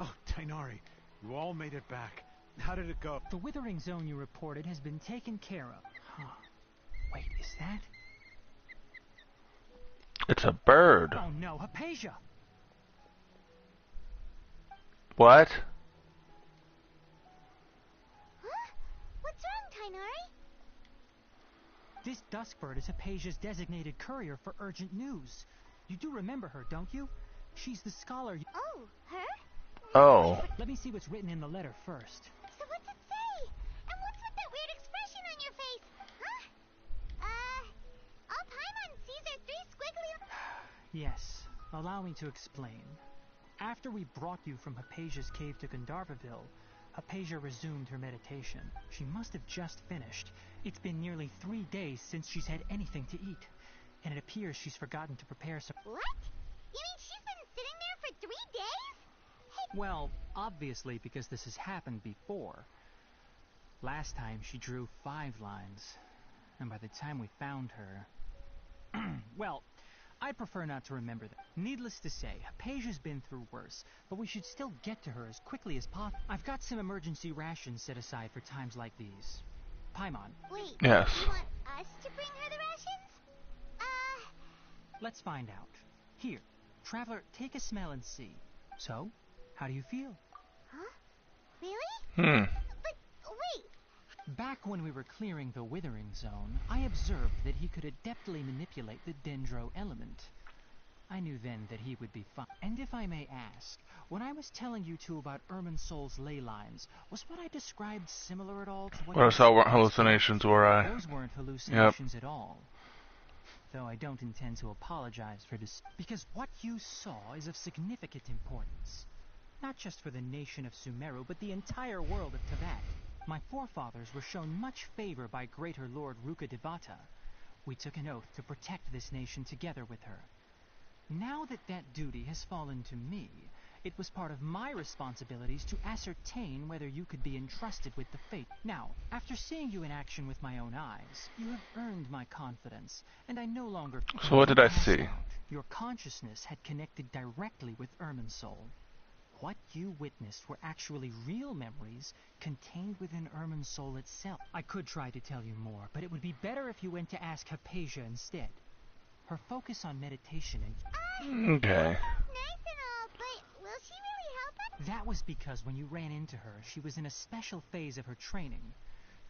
Oh, Tainari, you all made it back. How did it go? The withering zone you reported has been taken care of. Huh. Wait, is that? It's a bird. Oh no, Hypatia! What? Huh? What's wrong, Tainari? This duskbird is Hypatia's designated courier for urgent news. You do remember her, don't you? She's the scholar you... Oh, her? Oh. Let me see what's written in the letter first. So what's it say? And what's with that weird expression on your face? Huh? All Paimon sees are three squiggly... Yes, allow me to explain. After we brought you from Hypatia's cave to Gandharvaville, Hypatia resumed her meditation. She must have just finished. It's been nearly 3 days since she's had anything to eat, and it appears she's forgotten to prepare some... What? You mean she's been sitting there for 3 days? Hey... Well, obviously because this has happened before. Last time she drew 5 lines, and by the time we found her... Well, I prefer not to remember that. Needless to say, Hypatia's been through worse, but we should still get to her as quickly as possible. I've got some emergency rations set aside for times like these. Paimon. Wait, Yes. you want us to bring her the rations? Let's find out. Here, Traveler, take a smell and see. So, how do you feel? Huh? Really? Hmm. But, wait. Back when we were clearing the withering zone, I observed that he could adeptly manipulate the dendro element. I knew then that he would be fine. And if I may ask, when I was telling you two about Irminsol's ley lines, was what I described similar at all to what What I you saw weren't saw? hallucinations, were I? Those weren't hallucinations at all. Though I don't intend to apologize for this, because what you saw is of significant importance. Not just for the nation of Sumeru, but the entire world of Teyvat. My forefathers were shown much favor by Greater Lord Rukkhadevata. We took an oath to protect this nation together with her. Now that that duty has fallen to me, it was part of my responsibilities to ascertain whether you could be entrusted with the fate. Now, after seeing you in action with my own eyes, you have earned my confidence, and I no longer... So what did I see? Your consciousness had connected directly with Irminsul. What you witnessed were actually real memories contained within Irminsul itself. I could try to tell you more, but it would be better if you went to ask Hypatia instead. Her focus on meditation and... Okay. Nice and all, but will she really help us? That was because when you ran into her, she was in a special phase of her training.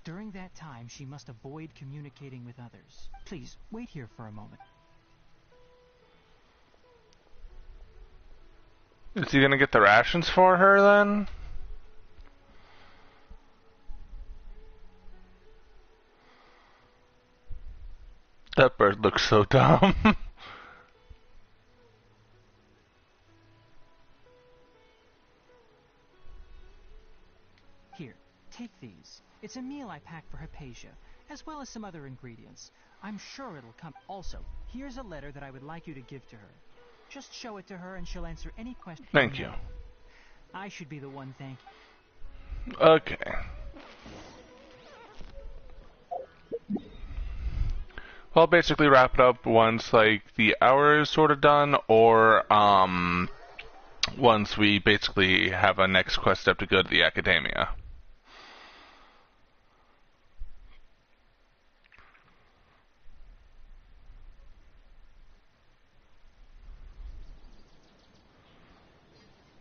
During that time, she must avoid communicating with others. Please, wait here for a moment. Is he gonna get the rations for her then? That bird looks so dumb. Here, take these. It's a meal I packed for Hypatia, as well as some other ingredients. I'm sure it'll come. Also, here's a letter that I would like you to give to her. Just show it to her and she'll answer any question. Thank you. I should be the one thank you. Okay. Well, I'll basically wrap it up once, like, the hour is sort of done, or, once we basically have a next quest step to go to the Academia.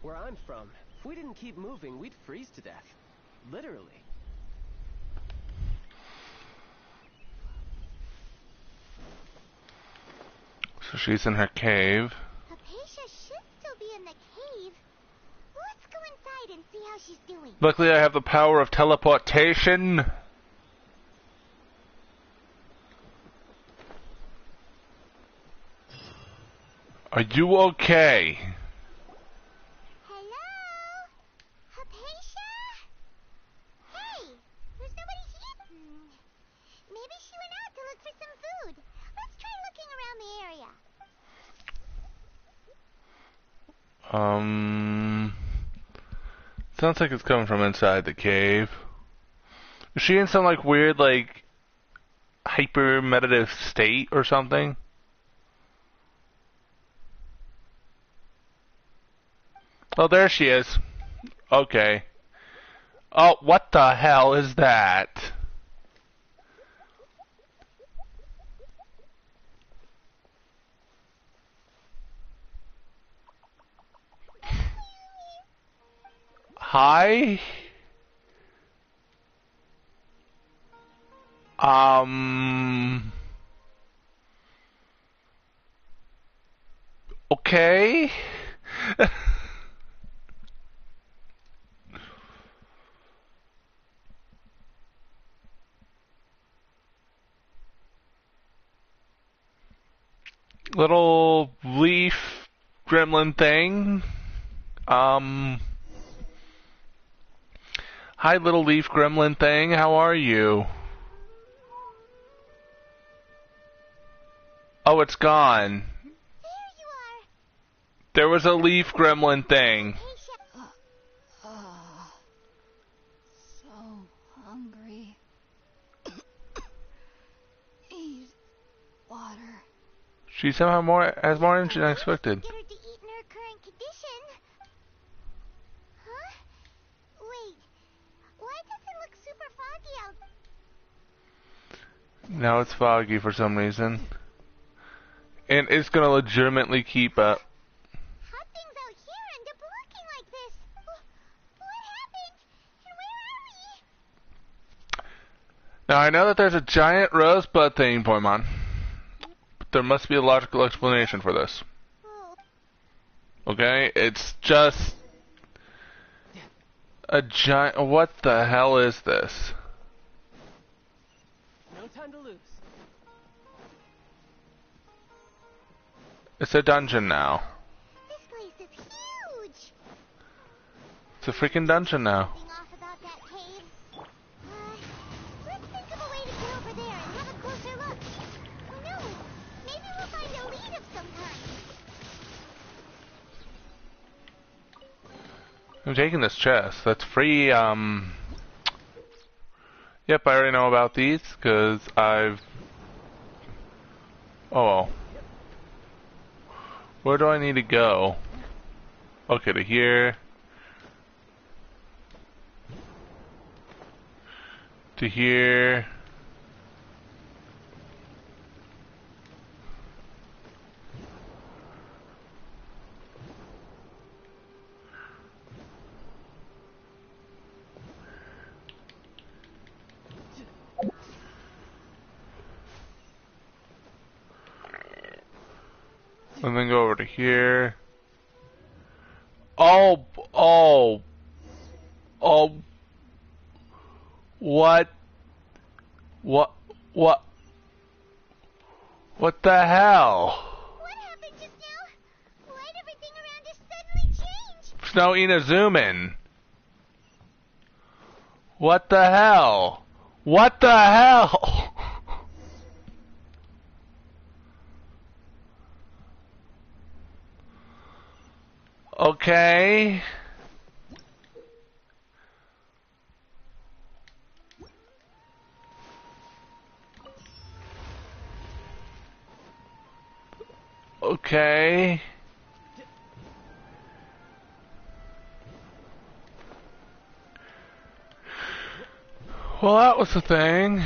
Where I'm from, if we didn't keep moving, we'd freeze to death. Literally. So she's in her cave. Hypatia should still be in the cave. Let's go inside and see how she's doing. Luckily I have the power of teleportation. Are you okay? Hello? Hypatia? Hey, there's nobody here. Maybe she went out to look for some food. Let's try looking around the area. Sounds like it's coming from inside the cave. Is she in some like weird like hyper meditative state or something? Oh, there she is. Okay. Oh, what the hell is that? Hi? Okay. Little leaf gremlin thing. Hi, little leaf gremlin thing. How are you? Oh, it's gone. There you are. There was a leaf gremlin thing. Hypatia. So hungry. Need water. She somehow has more energy than I expected. Get her to eat in her current condition. Huh? Wait. Why does it look super foggy out? Now it's foggy for some reason. And it's gonna legitimately keep up. How things out here end up looking like this? What happened? And where are we? Now I know that there's a giant rosebud thing, Poimon. But there must be a logical explanation for this. Oh, Okay? It's just a giant... What the hell is this? No time to lose. It's a dungeon now. this place is huge. It's a freaking dungeon now. Something off about that cave. Let's think of a way to get over there and have a closer look. Who knows? Maybe we'll find a lead of some kind. I'm taking this chest. That's free, Yep, I already know about these, because I've... Oh, well. Where do I need to go? Okay, to here. To here. And then go over to here. Oh, oh, oh. What? What the hell? What happened just now? Why'd everything around us suddenly change? Snow Ina, zoom in. What the hell? What the hell? Okay. Okay. Well, that was the thing.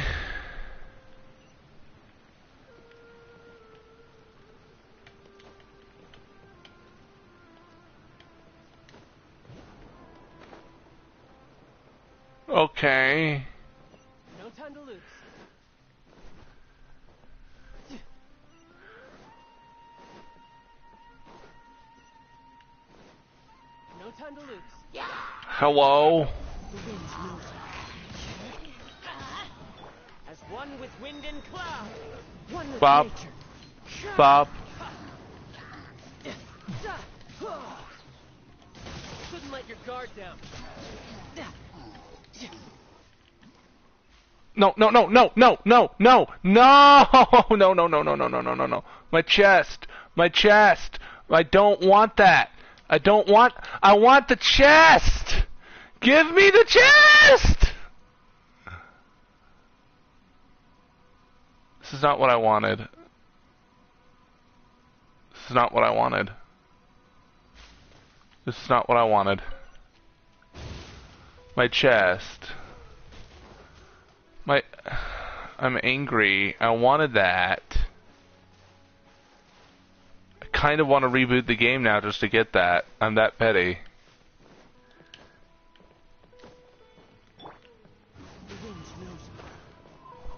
Okay. No time to lose. time to lose. Hello? The wind knows it. As one with wind and cloud. One with Bop. nature. Bop. Couldn't let your guard down. No, no, no, no, no, no, no, no, no, no, no, no, no, no, no, no, no. My chest. My chest. I don't want that. I want the chest. Give me the chest. This is not what I wanted. This is not what I wanted. This is not what I wanted. My chest. I'm angry. I wanted that. I kind of want to reboot the game now just to get that. I'm that petty.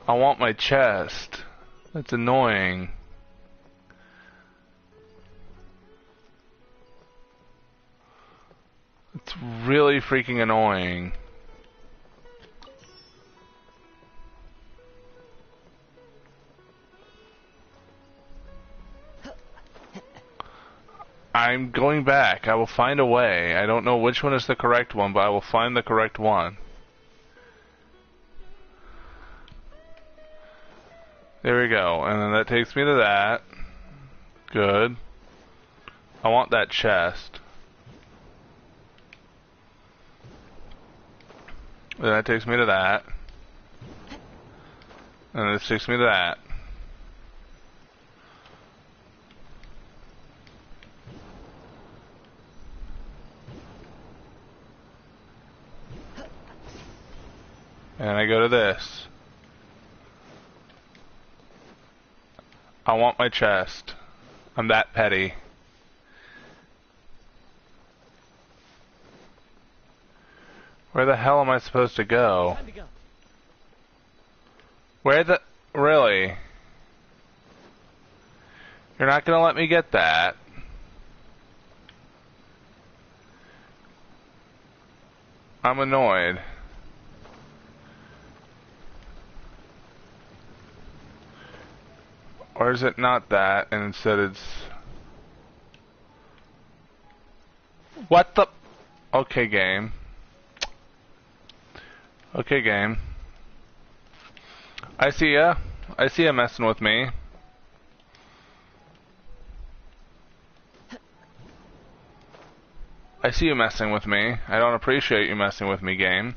I want my chest. That's annoying. It's really freaking annoying. I'm going back. I will find a way. I don't know which one is the correct one, but I will find the correct one. There we go. And then that takes me to that. Good. I want that chest. Then that takes me to that. And this takes me to that. And I go to this. I want my chest. I'm that petty. Where the hell am I supposed to go? Time to go. Where the... Really? You're not gonna let me get that? I'm annoyed. Or is it not that, and instead it's... What the... Okay, game. Okay, game. I see ya. I see ya messing with me. I see you messing with me. I don't appreciate you messing with me, game.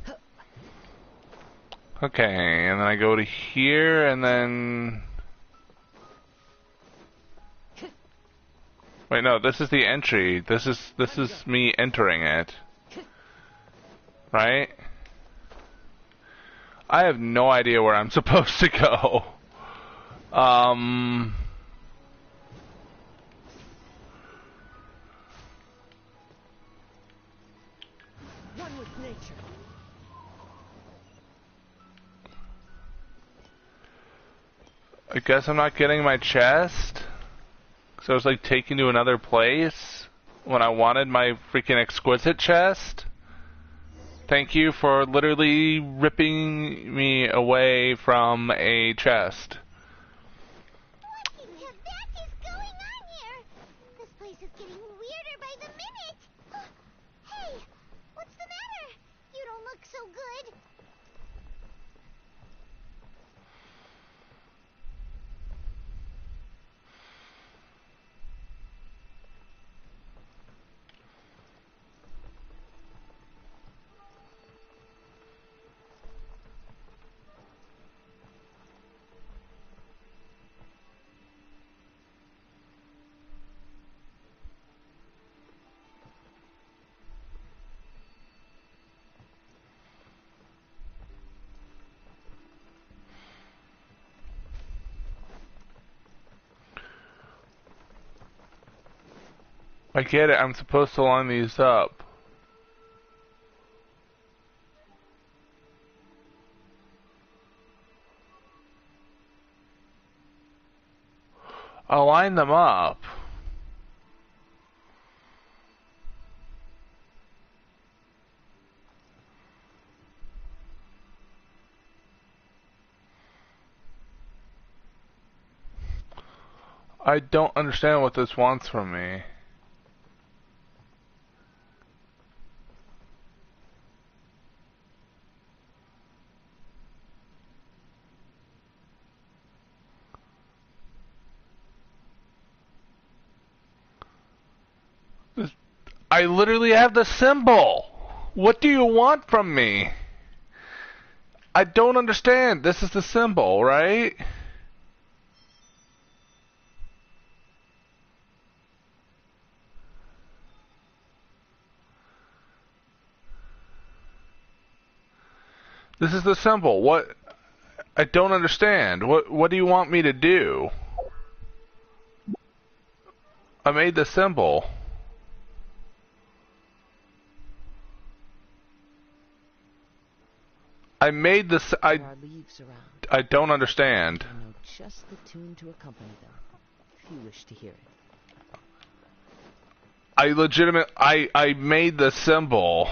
Okay, and then I go to here, and then... Wait, no, this is the entry. This is me entering it. Right? I have no idea where I'm supposed to go. One with nature. I guess I'm not getting my chest. So I was like taken to another place when I wanted my freaking exquisite chest. Thank you for literally ripping me away from a chest. What in the heck is going on here? This place is getting weirder by the minute. Hey, what's the matter? You don't look so good. I get it, I'm supposed to line these up. I'll line them up. I don't understand what this wants from me. I literally have the symbol. What do you want from me? I don't understand. This is the symbol, right? This is the symbol. What? I don't understand. What do you want me to do? I made the symbol. I made this. There are leaves around. I don't understand. I know just the tune to accompany them, if you wish to hear it. I made the symbol.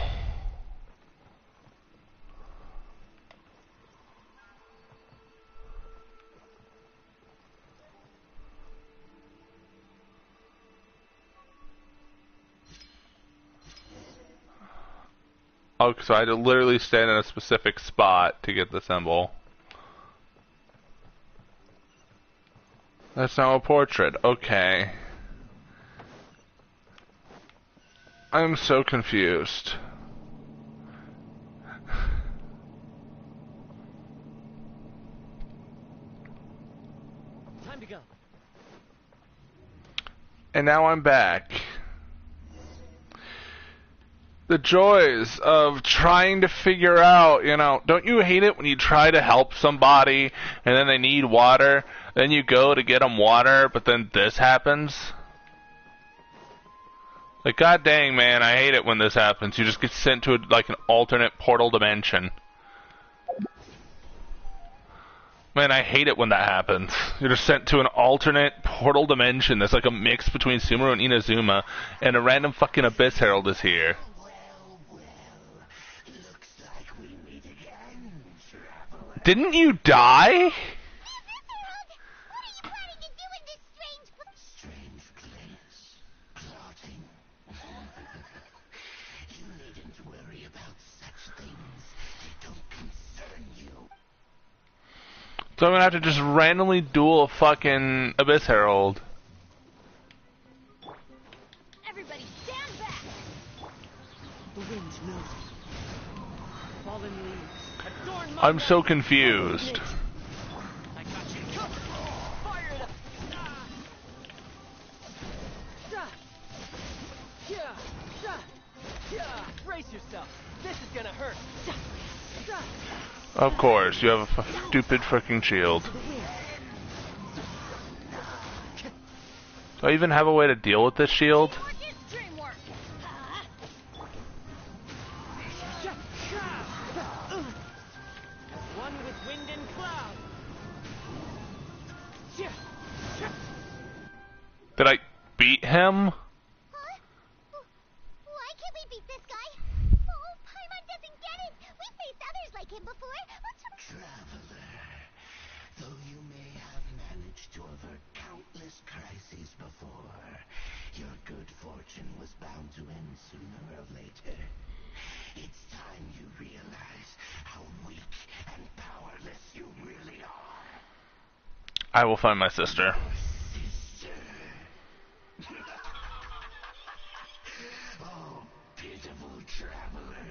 Oh, so I had to literally stand in a specific spot to get the symbol. That's now a portrait. Okay. I'm so confused. Time to go. And now I'm back. The joys of trying to figure out, you know, don't you hate it when you try to help somebody and then they need water, then you go to get them water, but then this happens? Like, god dang, man, I hate it when this happens. You just get sent to, like, an alternate portal dimension. Man, I hate it when that happens. You're just sent to an alternate portal dimension that's like a mix between Sumeru and Inazuma, and a random fucking Abyss Herald is here. Looks like we meet again, traveler. Didn't you die? Strange glitch. Clotting. You needn't worry about such things. They don't concern you. So I'm gonna have to just randomly duel a fucking Abyss Herald. Everybody stand back! The wind's melting. Fallen leaves adorn my I'm so way. confused. I got you covered. Fire it up. Brace yourself. This is gonna hurt. Of course, you have a stupid freaking shield. Do I even have a way to deal with this shield? One with wind and cloud. Did I beat him? Why can't we beat this guy? Oh, Paimon doesn't get it! We faced others like him before! Traveler, though you may have managed to avert countless crises before, your good fortune was bound to end sooner or later. It's time you realize how weak and powerless you really are. I will find my sister. Oh, pitiful traveler,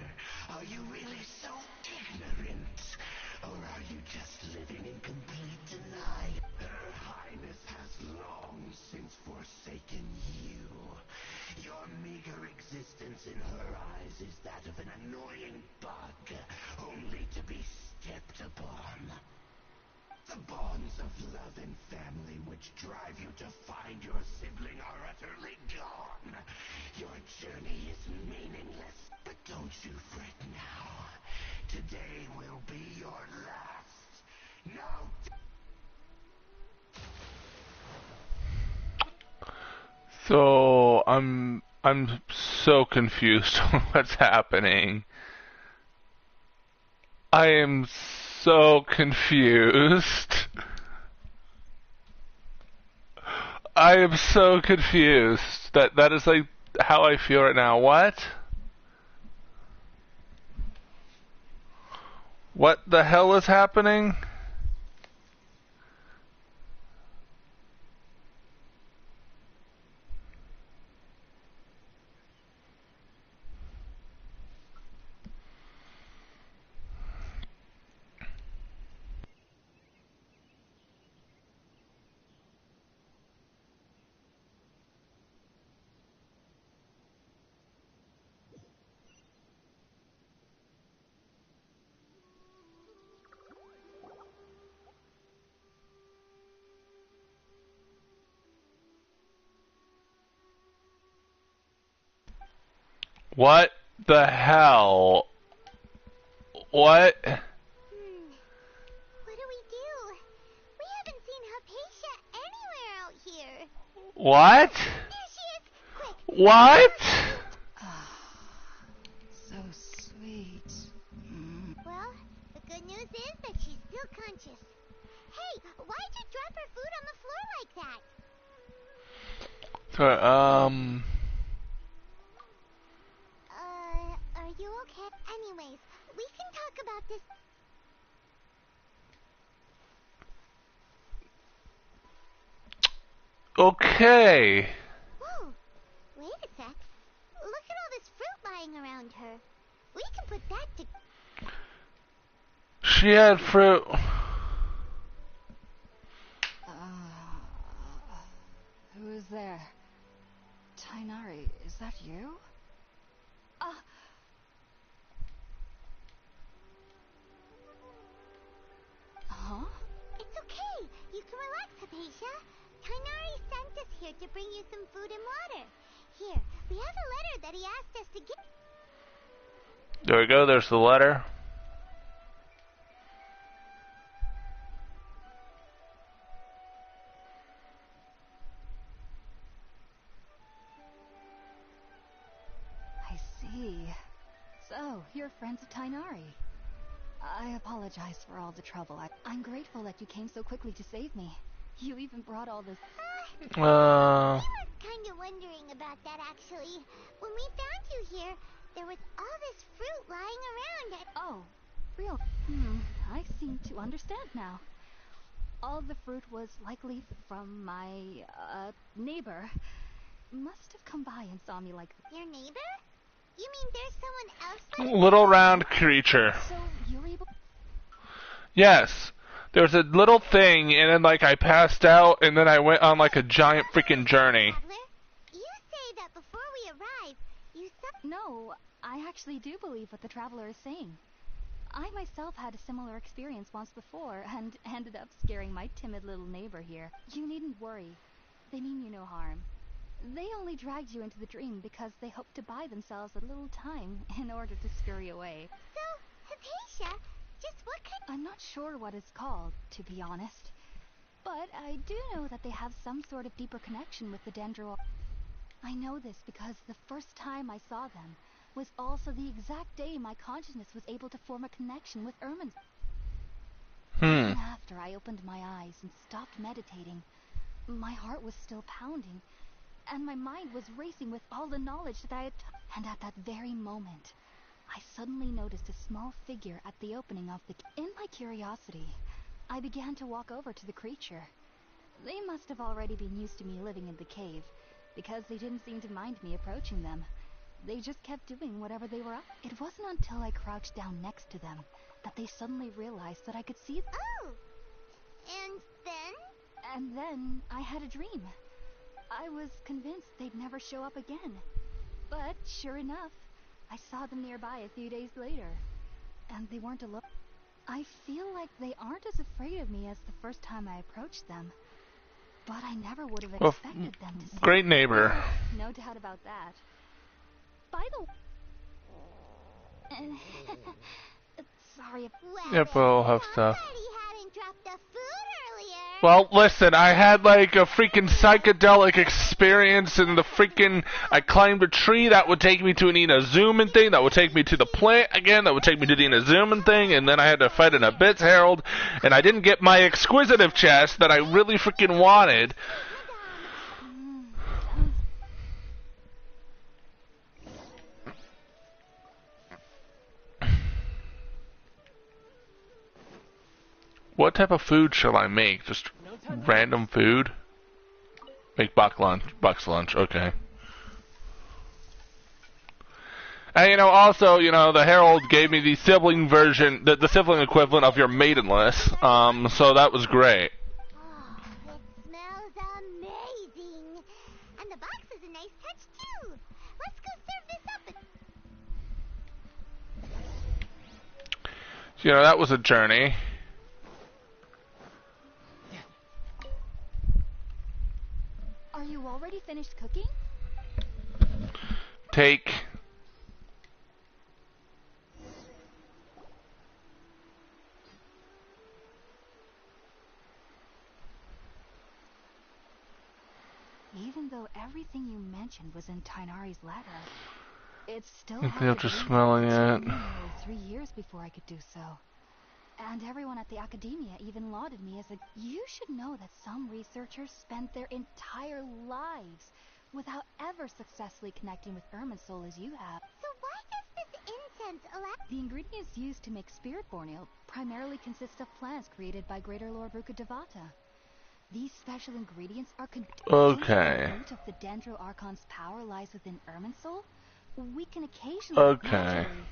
are you really so ignorant? Or are you just living in complete denial? Her Highness has long since forsaken you. Your meager existence in her eyes is that of an annoying bug, only to be stepped upon. The bonds of love and family which drive you to find your sibling are utterly gone. Your journey is meaningless, but don't you fret now. Today will be your last. Now... So I'm so confused on what's happening. I am so confused. I am so confused. That is like how I feel right now. What? What the hell is happening? What the hell? What? What do we do? We haven't seen Hypatia anywhere out here. What? There she is! Quick! What? So sweet. Well, the good news is that she's still conscious. Hey, why'd you drop her food on the floor like that? Sorry, Are you okay? Anyways, we can talk about this. Okay. Whoa, wait a sec. Look at all this fruit lying around her. We can put that to... She had fruit. Who is there? Tainari, is that you? Huh? It's okay. You can relax, Hypatia. Tainari sent us here to bring you some food and water. Here, we have a letter that he asked us to get. There we go, there's the letter. I see. So, you're friends of Tainari. I apologize for all the trouble. I'm grateful that you came so quickly to save me. You even brought all this... We were kind of wondering about that, actually. When we found you here, there was all this fruit lying around. Oh, real... I seem to understand now. All the fruit was likely from my, neighbor. Must have come by and saw me like... Your neighbor? You mean there's someone else like... Little round creature. So, you're able... Yes. There was a little thing, and then like I passed out, and then I went on like a giant freaking journey. You say that before we arrived, you saw... No, I actually do believe what the traveler is saying. I myself had a similar experience once before, and ended up scaring my timid little neighbor here. You needn't worry. They mean you no harm. They only dragged you into the dream because they hoped to buy themselves a little time in order to scurry away. So, Hypatia, just what kind... I'm not sure what it's called, to be honest. But I do know that they have some sort of deeper connection with the Dendro... I know this because the first time I saw them was also the exact day my consciousness was able to form a connection with Ermin's. Even after I opened my eyes and stopped meditating, my heart was still pounding, and my mind was racing with all the knowledge that I had... And at that very moment, I suddenly noticed a small figure at the opening of the... In my curiosity, I began to walk over to the creature. They must have already been used to me living in the cave, because they didn't seem to mind me approaching them. They just kept doing whatever they were up. It wasn't until I crouched down next to them that they suddenly realized that I could see... Oh! And then? And then I had a dream. I was convinced they'd never show up again. But, sure enough, I saw them nearby a few days later. And they weren't alone. I feel like they aren't as afraid of me as the first time I approached them. But I never would have expected them to see... Great neighbor. No doubt about that. By the way... Sorry if... Yep, we'll have stuff. Somebody hadn't dropped the food earlier. Well, listen, I had like a freaking psychedelic experience in the freaking... I climbed a tree that would take me to an Inazuman thing, that would take me to the plant again, that would take me to the Inazuman thing, and then I had to fight an Abyss Herald, and I didn't get my Exquisitive chest that I really freaking wanted. What type of food shall I make? Just random food? Make Buck's lunch, okay. And, you know, also, you know, the Herald gave me the sibling version, the sibling equivalent of your maidenless, so that was great. Oh, it smells amazing. And the box is a nice touch, too. Let's go serve this up. You know, that was a journey. Are you already finished cooking? Take. Even though everything you mentioned was in Tainari's letter, it still I think had I'm to just be smelling it. nearly 3 years before I could do so. And everyone at the academia even lauded me as a... You should know that some researchers spent their entire lives without ever successfully connecting with Irminsul as you have. So why does this incense allow... The ingredients used to make spirit-born ale primarily consist of plants created by Greater Lord Rukkhadevata. These special ingredients are Okay. The root of the Dendro Archon's power lies within Irminsul. We can occasionally... Okay. Naturally,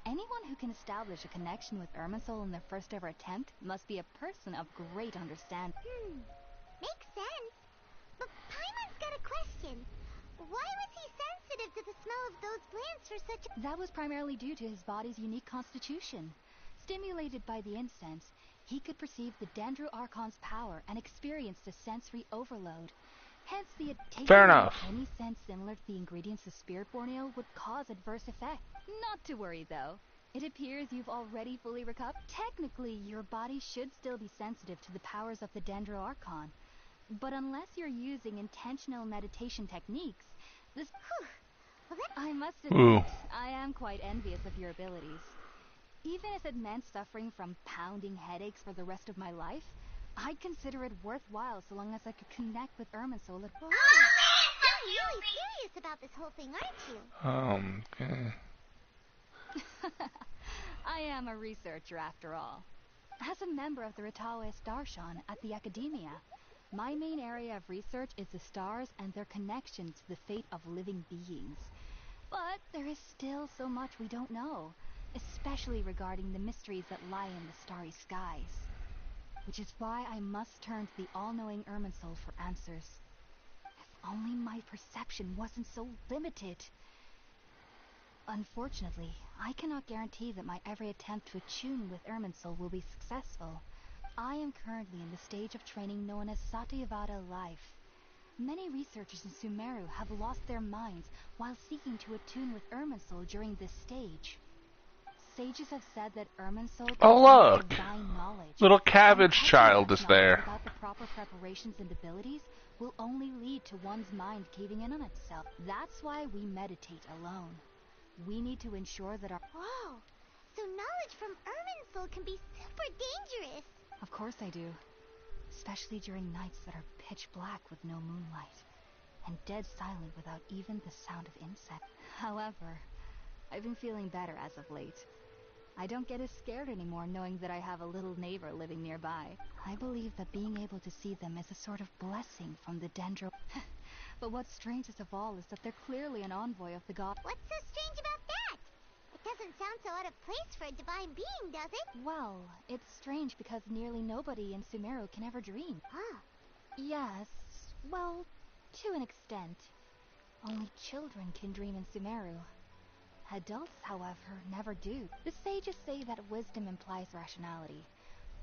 anyone who can establish a connection with Irminsul in their first ever attempt must be a person of great understanding. Makes sense. But Paimon's got a question. Why was he sensitive to the smell of those plants for such a... That was primarily due to his body's unique constitution. Stimulated by the incense, he could perceive the Dendro Archon's power and experience the sensory overload. Hence, Fair enough. Any scent similar to the ingredients of Spirit-born ale would cause adverse effects. Not to worry, though. It appears you've already fully recovered. Technically, your body should still be sensitive to the powers of the Dendro Archon. But unless you're using intentional meditation techniques, this... Well, I must Ooh. admit, I am quite envious of your abilities. Even if it meant suffering from pounding headaches for the rest of my life, I'd consider it worthwhile so long as I could connect with Irminsul. You're really serious about this whole thing, aren't you? Okay. I am a researcher after all. As a member of the Ritawe Starshan at the Academia, my main area of research is the stars and their connection to the fate of living beings. But there is still so much we don't know, especially regarding the mysteries that lie in the starry skies. Which is why I must turn to the all-knowing Irminsul for answers. If only my perception wasn't so limited. Unfortunately, I cannot guarantee that my every attempt to attune with Irminsul will be successful. I am currently in the stage of training known as Satyavada life. Many researchers in Sumeru have lost their minds while seeking to attune with Irminsul during this stage. Sages have said that Irminsul Oh, look! divine knowledge. Little cabbage And child is knowledge there. Without the proper preparations and abilities will only lead to one's mind caving in on itself. That's why we meditate alone. We need to ensure that our... Whoa! So knowledge from Irminsul can be super dangerous. Of course I do. Especially during nights that are pitch black with no moonlight. And dead silent without even the sound of insects. However, I've been feeling better as of late. I don't get as scared anymore knowing that I have a little neighbor living nearby. I believe that being able to see them is a sort of blessing from the Dendro... But what's strangest of all is that they're clearly an envoy of the god... What's so strange about that? It doesn't sound so out of place for a divine being, does it? Well, it's strange because nearly nobody in Sumeru can ever dream. Ah. Yes, well, to an extent. Only children can dream in Sumeru. Adults, however, never do. The sages say that wisdom implies rationality,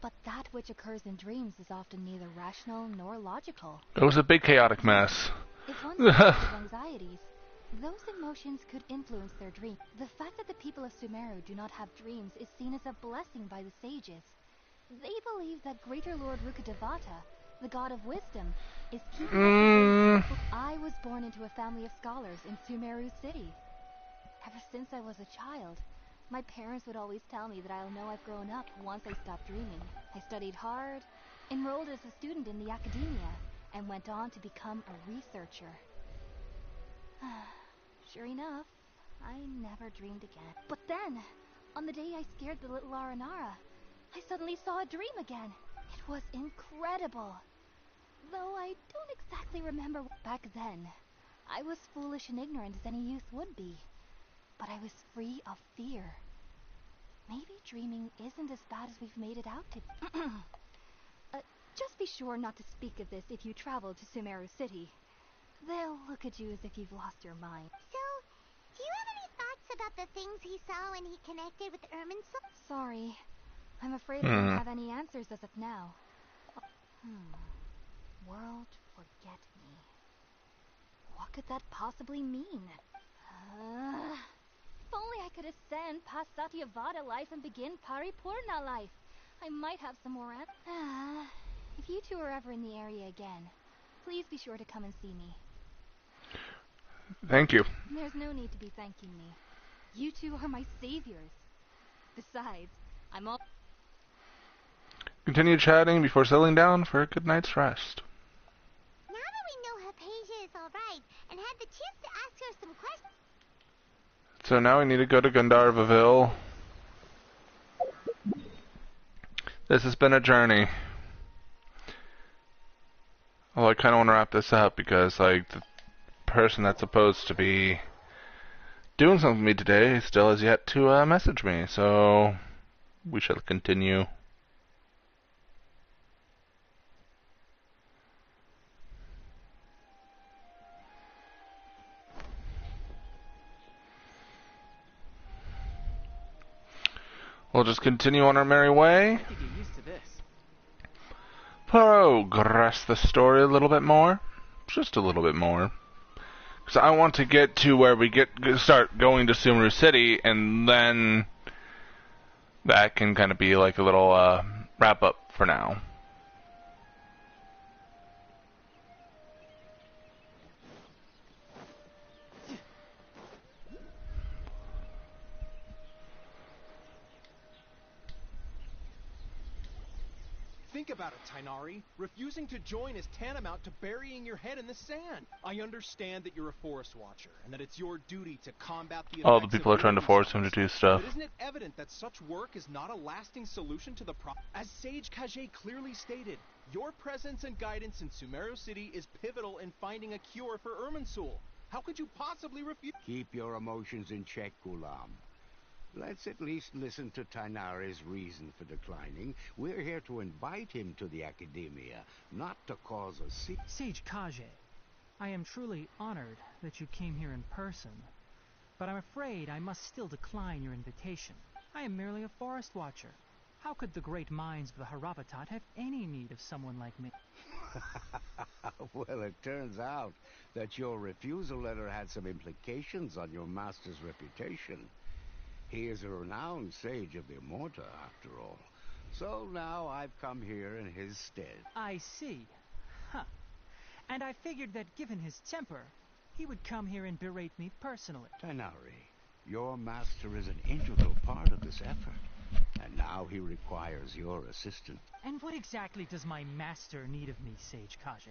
but that which occurs in dreams is often neither rational nor logical. It was a big chaotic mess. If one suffers anxieties, those emotions could influence their dream. The fact that the people of Sumeru do not have dreams is seen as a blessing by the sages. They believe that Greater Lord Rukkhadevata, the god of wisdom, is keeping I was born into a family of scholars in Sumeru City. Ever since I was a child, my parents would always tell me that I'll know I've grown up once I stop dreaming. I studied hard, enrolled as a student in the academia, and went on to become a researcher. Sure enough, I never dreamed again. But then, on the day I scared the little Aranara, I suddenly saw a dream again. It was incredible. Though I don't exactly remember back then. I was foolish and ignorant as any youth would be. But I was free of fear. Maybe dreaming isn't as bad as we've made it out to be. Just be sure not to speak of this if you travel to Sumeru City. They'll look at you as if you've lost your mind. So, do you have any thoughts about the things he saw when he connected with Irminsul? Sorry. I'm afraid I don't have any answers as of now. World forget me. What could that possibly mean? If only I could ascend past Satyavada life and begin Paripurna life. I might have some more if you two are ever in the area again, please be sure to come and see me. Thank you. There's no need to be thanking me. You two are my saviors. Besides, I'm all... Continue chatting before settling down for a good night's rest. Now that we know Hypatia is alright, and had the chance to ask her some questions... So now we need to go to Gandharvaville. This has been a journey. Well, I kind of want to wrap this up because, like, the person that's supposed to be doing something with me today still has yet to message me, so we shall continue. We'll just continue on our merry way. I could get used to this. Progress the story a little bit more. Just a little bit more. Because I want to get to where we start going to Sumeru City, and then that can kind of be like a little wrap-up for now. Think about it, Tainari. Refusing to join is tantamount to burying your head in the sand. I understand that you're a forest watcher, and that it's your duty to combat the All the effects people of are trying to force him to do stuff. But isn't it evident that such work is not a lasting solution to the problem? As Sage Kage clearly stated, your presence and guidance in Sumeru City is pivotal in finding a cure for Irminsul. How could you possibly refuse? Keep your emotions in check, Gulam. Let's at least listen to Tainari's reason for declining. We're here to invite him to the Academia, not to cause a scene. Sage Kage, I am truly honored that you came here in person, but I'm afraid I must still decline your invitation. I am merely a forest watcher. How could the great minds of the Haravatat have any need of someone like me? Well, it turns out that your refusal letter had some implications on your master's reputation. He is a renowned sage of the Immorta, after all. So now I've come here in his stead. I see. Huh. And I figured that given his temper, he would come here and berate me personally. Tainari, your master is an integral part of this effort. And now he requires your assistance. And what exactly does my master need of me, Sage Kage?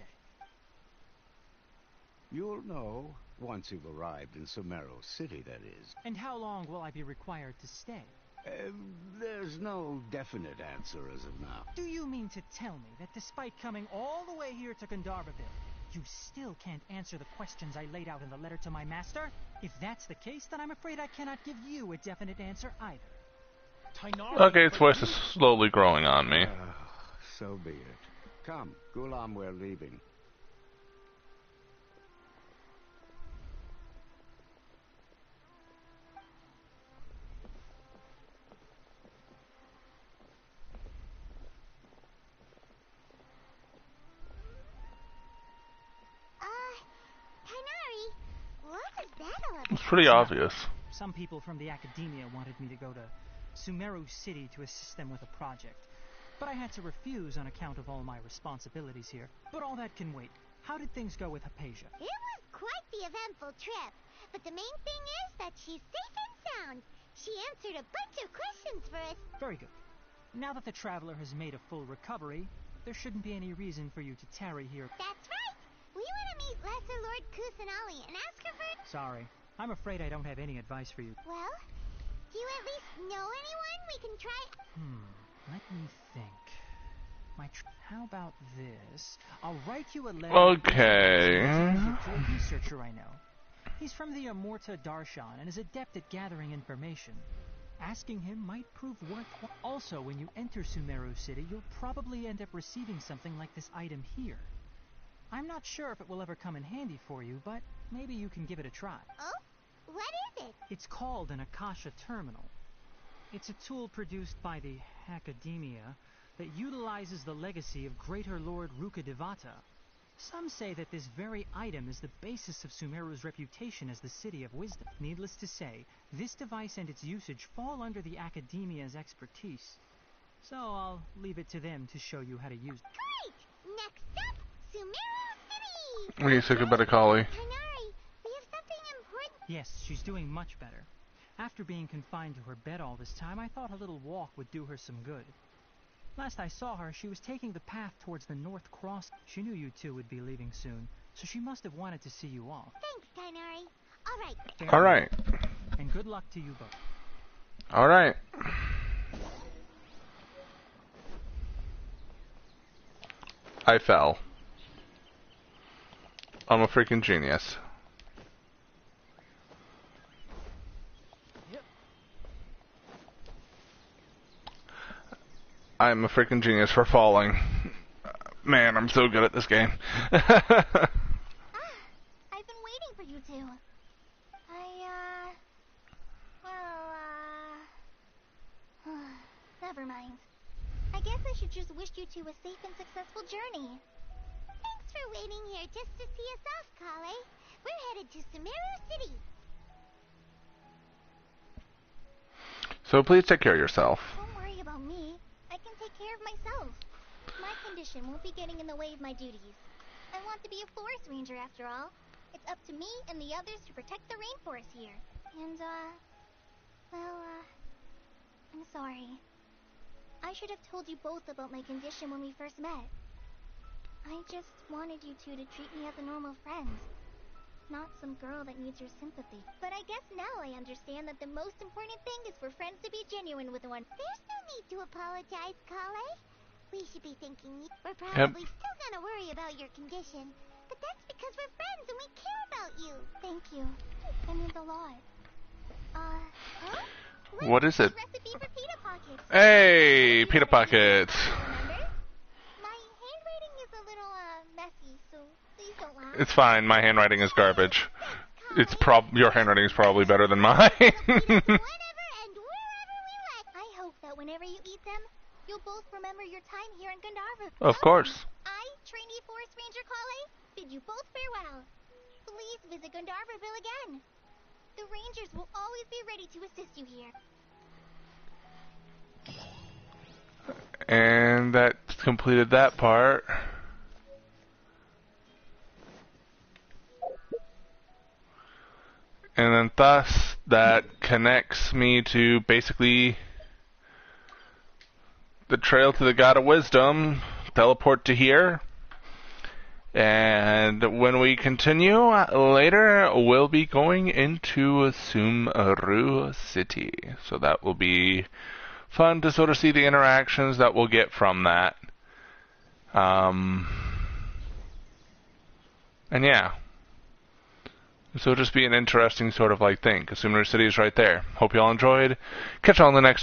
You'll know once you've arrived in Sumeru City, that is. And how long will I be required to stay? There's no definite answer as of now. Do you mean to tell me that despite coming all the way here to Gandharvaville, you still can't answer the questions I laid out in the letter to my master? If that's the case, then I'm afraid I cannot give you a definite answer either. Tainari, Okay, its voice is slowly growing on me. So be it. Come, Gulam, we're leaving. Tainari, what is that all about? It's pretty obvious. Some people from the Academia wanted me to go to Sumeru City to assist them with a project, but I had to refuse on account of all my responsibilities here. But all that can wait. How did things go with Hypatia? It was quite the eventful trip, but the main thing is that she's safe and sound. She answered a bunch of questions for us. Very good. Now that the traveler has made a full recovery, there shouldn't be any reason for you to tarry here. That's right. We want to meet Lesser Lord Kusanali and ask her for... Sorry. I'm afraid I don't have any advice for you. Well, do you at least know anyone we can try... Let me think. How about this? I'll write you a letter. Okay. To a researcher I know. He's from the Amorta Darshan and is adept at gathering information. Asking him might prove worthwhile. Also, when you enter Sumeru City, you'll probably end up receiving something like this item here. I'm not sure if it will ever come in handy for you, but maybe you can give it a try. Oh? What is it? It's called an Akasha Terminal. It's a tool produced by the Academia that utilizes the legacy of Greater Lord Rukkhadevata. Some say that this very item is the basis of Sumeru's reputation as the City of Wisdom. Needless to say, this device and its usage fall under the Academia's expertise. So I'll leave it to them to show you how to use it. Great! Next up, Sumeru City! We need to take a better collie. Tighnari, we have something important. Yes, she's doing much better. After being confined to her bed all this time, I thought a little walk would do her some good. Last I saw her, she was taking the path towards the North Cross. She knew you two would be leaving soon, so she must have wanted to see you off. Thanks, Tighnari. All right. Alright. And good luck to you both. Alright. I fell. I'm a freaking genius. I'm a freaking genius for falling. Man, I'm so good at this game. I've been waiting for you two. Never mind. I guess I should just wish you two a safe and successful journey. Thanks for waiting here just to see us off, Kale. We're headed to Sumeru City. So please take care of yourself. Don't worry about me. I can take care of myself. My condition won't be getting in the way of my duties. I want to be a forest ranger after all. It's up to me and the others to protect the rainforest here. And, I'm sorry. I should have told you both about my condition when we first met. I just wanted you two to treat me as a normal friend. Not some girl that needs your sympathy. But I guess now I understand that the most important thing is for friends to be genuine with one. There's no need to apologize, Kale. We should be thanking you. We're probably still gonna worry about your condition, but that's because we're friends and we care about you. Thank you. That means a lot. What is it? Recipe for pita pockets. Hey, pita pockets. Remember? My handwriting is a little, messy, so please don't laugh. It's fine. My handwriting is garbage. It's your handwriting is probably better than mine. Whenever and wherever we like. I hope that whenever you eat them, you'll both remember your time here in Gandharva. Of course. I, trainee Forest Ranger Kale, bid you both farewell. Please visit Gandharvaville again. The Rangers will always be ready to assist you here. And that completed that part. And then thus, that connects me to basically the trail to the God of Wisdom, teleport to here. And when we continue later, we'll be going into Sumeru City. So that will be fun to sort of see the interactions that we'll get from that. And yeah. So it'll just be an interesting sort of like thing, because Sumeru City is right there. Hope you all enjoyed. Catch you all in the next one.